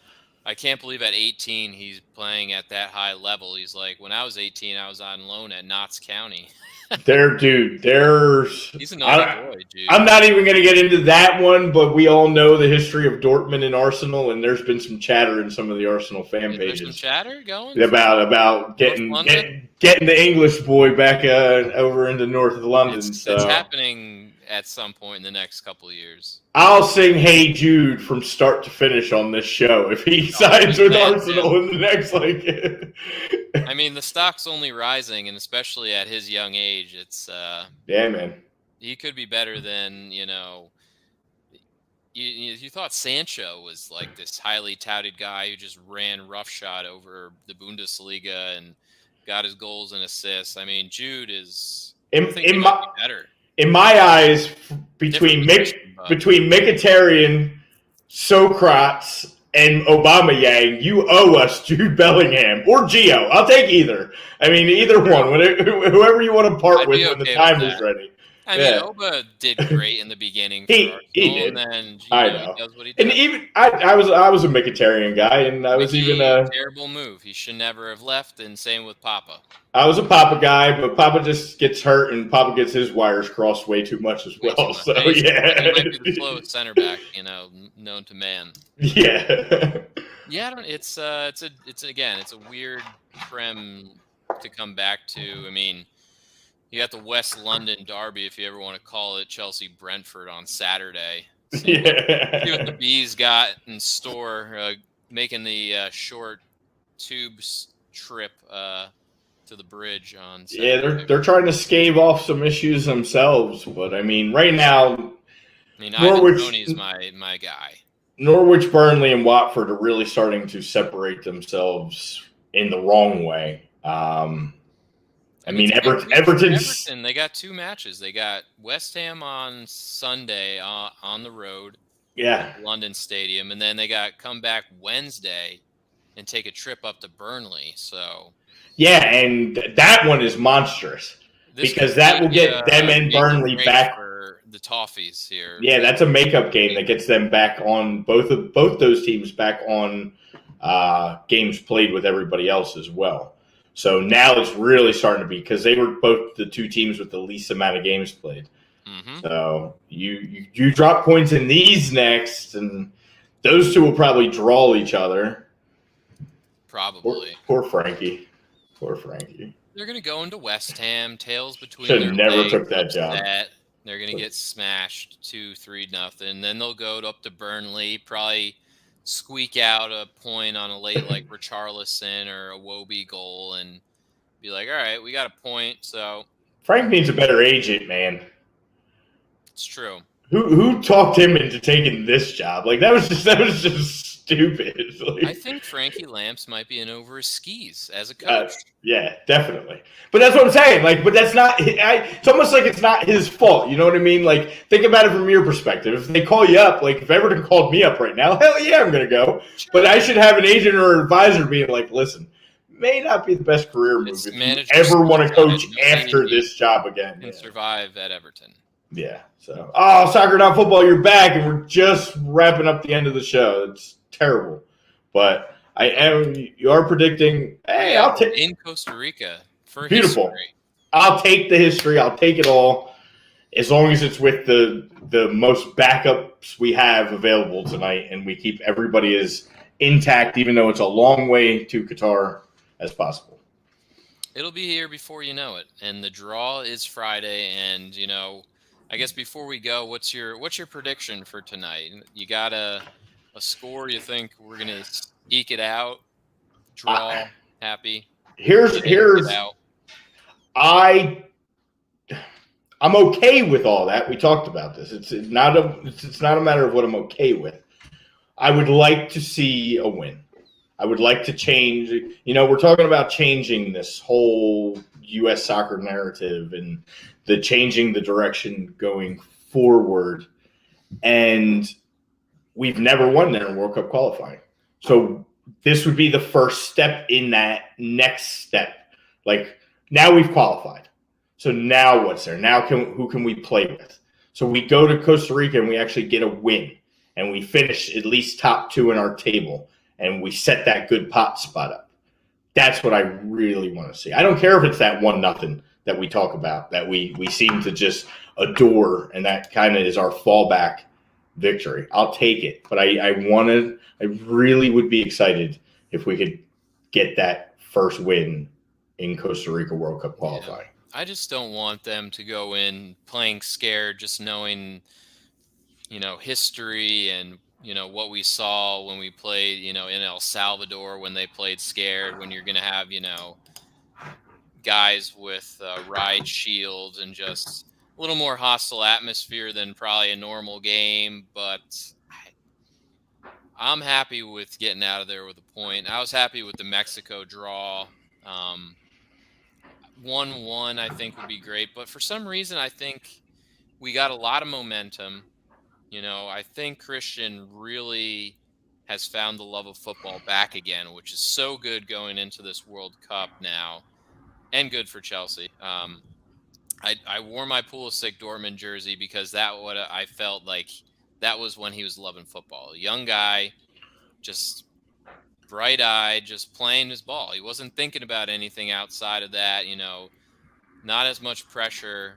I can't believe at 18 he's playing at that high level. He's like, when I was 18, I was on loan at Notts County. He's a naughty boy, dude. I'm not even going to get into that one, but we all know the history of Dortmund and Arsenal, and there's been some chatter in some of the Arsenal fan pages. There's some chatter going? About getting the English boy back over into north of London. It's happening at some point in the next couple of years. I'll sing "Hey Jude" from start to finish on this show if he signs with Arsenal in the next I mean, the stock's only rising, and especially at his young age, it's yeah, man. He could be better than You thought Sancho was like this highly touted guy who just ran roughshod over the Bundesliga and got his goals and assists. I mean, Jude is better. In my eyes, between Mkhitaryan, Socrates, and Aubameyang, you owe us Jude Bellingham or Gio. I'll take either. I mean, either one. Whoever you want to part with when the time is ready. I mean, Oba did great in the beginning. He did. And then I know. He does what he does. And even I was a Mkhitaryan guy, and I was even a terrible move. He should never have left. And same with Papa. I was a Papa guy, but Papa just gets hurt, and Papa gets his wires crossed way too much as well. So yeah, he might be the slowest center back, known to man. Yeah. Yeah, it's a weird prem to come back to. I mean, you got the West London derby, if you ever want to call it, Chelsea-Brentford on Saturday. So see what the Bees got in store, making the short tubes trip to the bridge on Saturday. Yeah, they're trying to stave off some issues themselves, but I mean, right now, Ivan Toney is my guy. Norwich, Burnley, and Watford are really starting to separate themselves in the wrong way. Everton, they got two matches. They got West Ham on Sunday on the road, London Stadium, and then they got come back Wednesday and take a trip up to Burnley. So and that one is monstrous because that will get them and Burnley back for the Toffees here. Yeah, that's a makeup game that gets them back on both those teams back on games played with everybody else as well. So now it's really starting to be because they were both the two teams with the least amount of games played. Mm-hmm. So you drop points in these next, and those two will probably draw each other. Probably. Poor Frankie. They're going to go into West Ham, tails between their legs. Never took that job. They're going to get smashed 2-3-0. Then they'll go up to Burnley, probably squeak out a point on a late like Richarlison or a Wobie goal and be like, all right, we got a point. So Frank needs a better agent, man. It's true. Who talked him into taking this job? Like that was just stupid. Like, I think Frankie Lamps might be in over his skis as a coach. Yeah, definitely. But that's what I'm saying. Like, but that's not. It's almost like it's not his fault. You know what I mean? Like, think about it from your perspective. If they call you up, like if Everton called me up right now, hell yeah, I'm gonna go. Sure. But I should have an agent or an advisor being like, listen, may not be the best career move if you ever want to coach after this job again. And survive at Everton. Yeah. So, Soccer Not Football, you're back, and we're just wrapping up the end of the show. It's terrible, but you are predicting. Hey, I'll take in Costa Rica for beautiful. History. I'll take the history. I'll take it all, as long as it's with the most backups we have available tonight, and we keep everybody as intact, even though it's a long way to Qatar, as possible. It'll be here before you know it, and the draw is Friday, and I guess before we go, what's your prediction for tonight? You got a score you think we're gonna eke it out, draw, happy, Here's get in, get out? I'm okay with all that. We talked about this. It's not a matter of what I'm okay with. I would like to see a win. I would like to change. We're talking about changing this whole U.S. soccer narrative and changing the direction going forward. And we've never won there in World Cup qualifying. So this would be the first step in that next step. Like, now we've qualified. So now what's there? Now who can we play with? So we go to Costa Rica and we actually get a win. And we finish at least top 2 in our table. And we set that good pot spot up. That's what I really want to see. I don't care if it's that 1-0 that we talk about, that we seem to just adore, and that kind of is our fallback victory. I'll take it. But I really would be excited if we could get that first win in Costa Rica World Cup qualifying. Yeah. I just don't want them to go in playing scared, just knowing, history and, what we saw when we played, in El Salvador when they played scared, when you're going to have, guys with riot shields and just a little more hostile atmosphere than probably a normal game. But I'm happy with getting out of there with a point. I was happy with the Mexico draw. 1-1 I think would be great, but for some reason I think we got a lot of momentum. I think Christian really has found the love of football back again, which is so good going into this World Cup now, and good for Chelsea. I wore my Pulisic Dortmund jersey because I felt like that was when he was loving football. A young guy, just bright-eyed, just playing his ball. He wasn't thinking about anything outside of that, not as much pressure.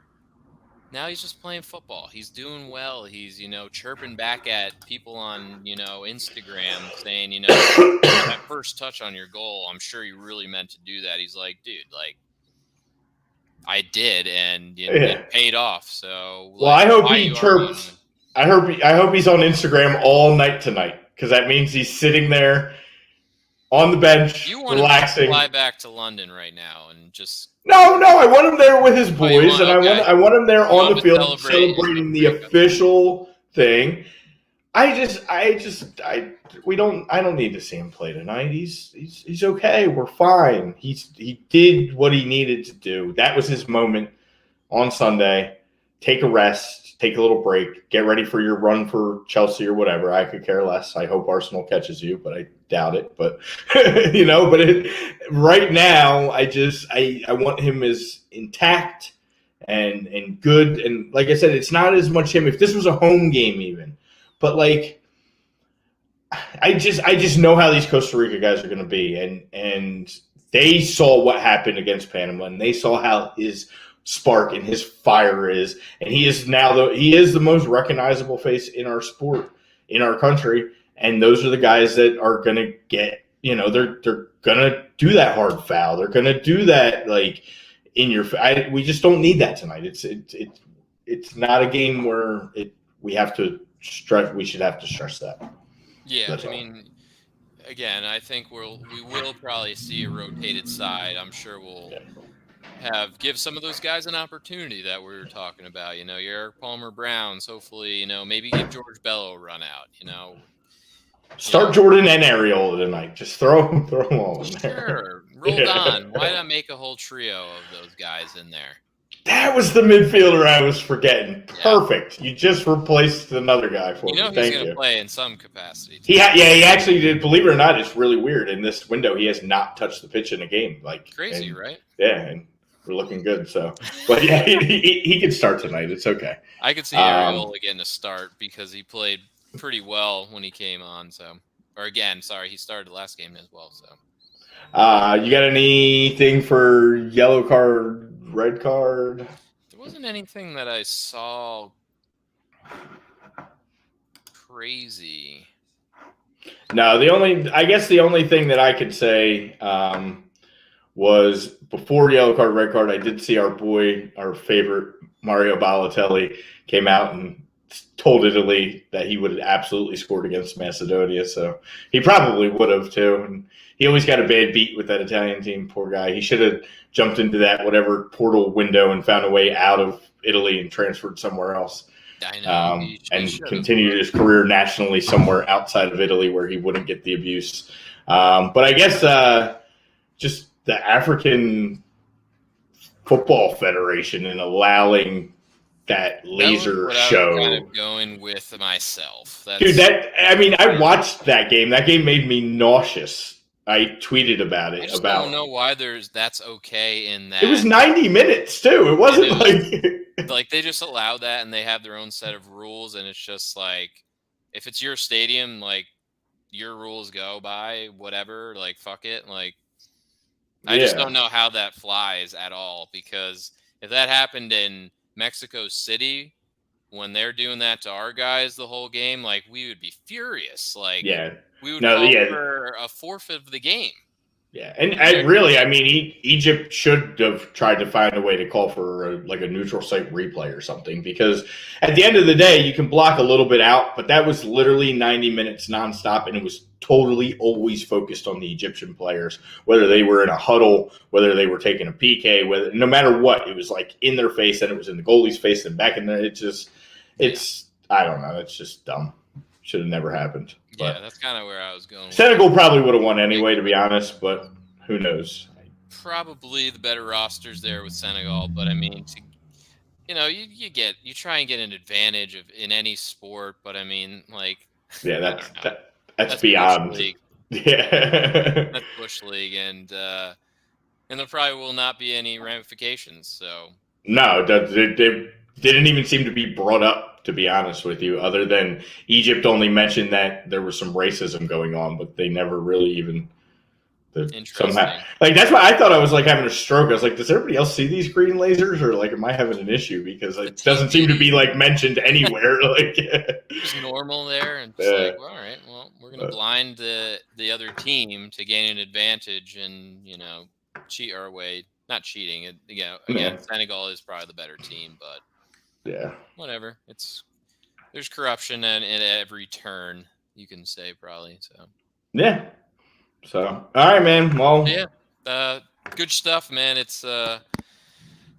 Now he's just playing football. He's doing well. He's, chirping back at people on, Instagram saying, that first touch on your goal, I'm sure you really meant to do that. He's like, dude, I did, and it paid off. So, well, I hope he chirps. I hope he's on Instagram all night tonight, because that means he's sitting there on the bench, relaxing. Him to fly back to London right now and just. No, I want him there with his boys, I want him there on the field celebrating the official thing. I don't need to see him play tonight. He's okay. We're fine. He did what he needed to do. That was his moment on Sunday. Take a rest, take a little break, get ready for your run for Chelsea or whatever. I could care less. I hope Arsenal catches you, but I doubt it. But right now, I want him as intact and good. And like I said, it's not as much him. If this was a home game, even, but I just know how these Costa Rica guys are going to be, and they saw what happened against Panama, and they saw how his spark and his fire is, and he is the most recognizable face in our sport, in our country, and those are the guys that are going to get, they're going to do that hard foul, they're going to do that in your. We just don't need that tonight. It's not a game where we have to stress. We should have to stress that. Yeah, again, I think we will probably see a rotated side. I'm sure we'll. Yeah. Give some of those guys an opportunity that we were talking about. Your Eric Palmer Browns, hopefully, maybe give George Bello a run out, Start Jordan and Areola tonight. Just throw them all in there. Sure. Roll on. Why not make a whole trio of those guys in there? That was the midfielder I was forgetting. Perfect. You just replaced another guy for me. He's going to play in some capacity. He actually did. Believe it or not, it's really weird. In this window, he has not touched the pitch in a game. Crazy, right? Yeah, and we're looking good. So, but yeah, he can start tonight. It's okay. I could see Areola getting a start because he played pretty well when he came on. He started last game as well. So, you got anything for yellow card, red card? There wasn't anything that I saw crazy. No, the only thing that I could say was before yellow card, red card, I did see our favorite Mario Balotelli came out and told Italy that he would have absolutely scored against Macedonia. So he probably would have too. And he always got a bad beat with that Italian team. Poor guy. He should have jumped into that whatever portal window and found a way out of Italy and transferred somewhere else. I know. And continued his career nationally somewhere outside of Italy where he wouldn't get the abuse. But I guess just the African Football Federation and allowing that laser show. I'm kind of going with myself. Dude, I watched that game. That game made me nauseous. I tweeted about it. I don't know why that's okay in that. It was 90 minutes too. It wasn't like they just allow that and they have their own set of rules, and it's just like if it's your stadium, like your rules go by whatever. Like fuck it. Like I just don't know how that flies at all, because if that happened in Mexico City when they're doing that to our guys the whole game, like we would be furious. Like we would call for a forfeit of the game. Yeah, and Egypt should have tried to find a way to call for a neutral site replay or something, because at the end of the day, you can block a little bit out, but that was literally 90 minutes nonstop, and it was totally always focused on the Egyptian players, whether they were in a huddle, whether they were taking a PK, no matter what, it was like in their face, and it was in the goalie's face, and back in there. I don't know, it's just dumb. Should have never happened. But yeah, that's kind of where I was going. Senegal probably would have won anyway, to be honest, but who knows? Probably the better rosters there with Senegal, but I mean, you try and get an advantage in any sport, but I mean, like, yeah, that's beyond. Bush League. Yeah, that's Bush League, and there probably will not be any ramifications. So no, they didn't even seem to be brought up, to be honest with you, other than Egypt only mentioned that there was some racism going on, but they never really even somehow. Like, that's why I thought I was like having a stroke. I was like, does everybody else see these green lasers, or like am I having an issue, because it doesn't seem to be like mentioned anywhere. Like it's normal there, and it's like, well, all right, well, we're gonna blind the other team to gain an advantage and cheat our way. Not cheating. Again, Senegal is probably the better team, but. Yeah. Whatever. There's corruption at every turn, you can say, probably. So. Yeah. So, all right, man. Well. Yeah. Good stuff, man. It's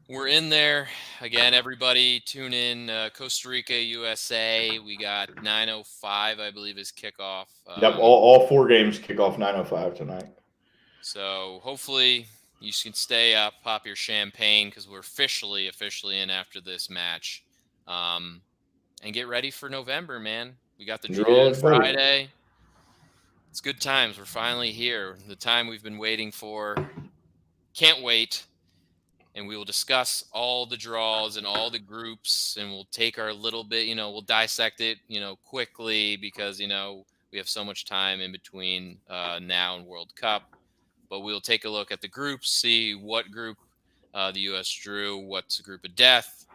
we're in there again. Everybody, tune in. Costa Rica, USA. We got 9:05, I believe, is kickoff. Yep. All 4 games kick off 9:05 tonight. So hopefully. You can stay up, pop your champagne, because we're officially in after this match. And get ready for November, man. We got the draw Friday. It's good times. We're finally here. The time we've been waiting for. Can't wait. And we will discuss all the draws and all the groups, and we'll take our little bit, we'll dissect it, quickly, because, we have so much time in between now and World Cup. But we'll take a look at the groups, see what group the U.S. drew, what's a group of death,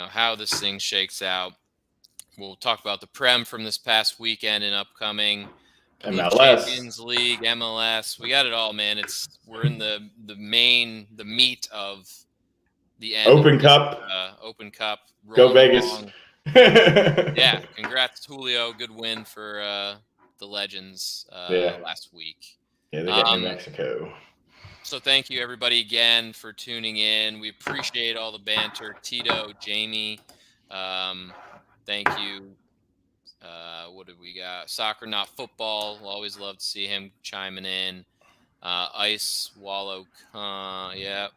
how this thing shakes out. We'll talk about the Prem from this past weekend and upcoming MLS, Champions League, MLS. We got it all, man. We're in the meat of the end. Open Cup. Open Cup. Go Vegas. Yeah, congrats, Julio. Good win for the Legends last week. Yeah, they got New Mexico. So thank you, everybody, again, for tuning in. We appreciate all the banter. Tito, Jamie, thank you. What did we got? Soccer, Not Football. We'll always love to see him chiming in. Ice, Wallow, yeah.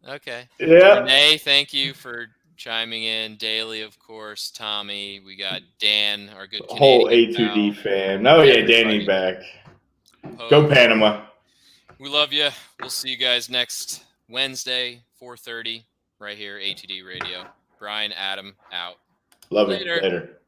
Okay. Yeah. Renee, thank you for chiming in. Daily, of course. Tommy. We got Dan, our good Canadian whole A2D fan. Oh, yeah, Danny back. Go Panama. We love you. We'll see you guys next Wednesday, 4:30, right here, A2D Radio. Brian, Adam, out. Love Later. you. Later.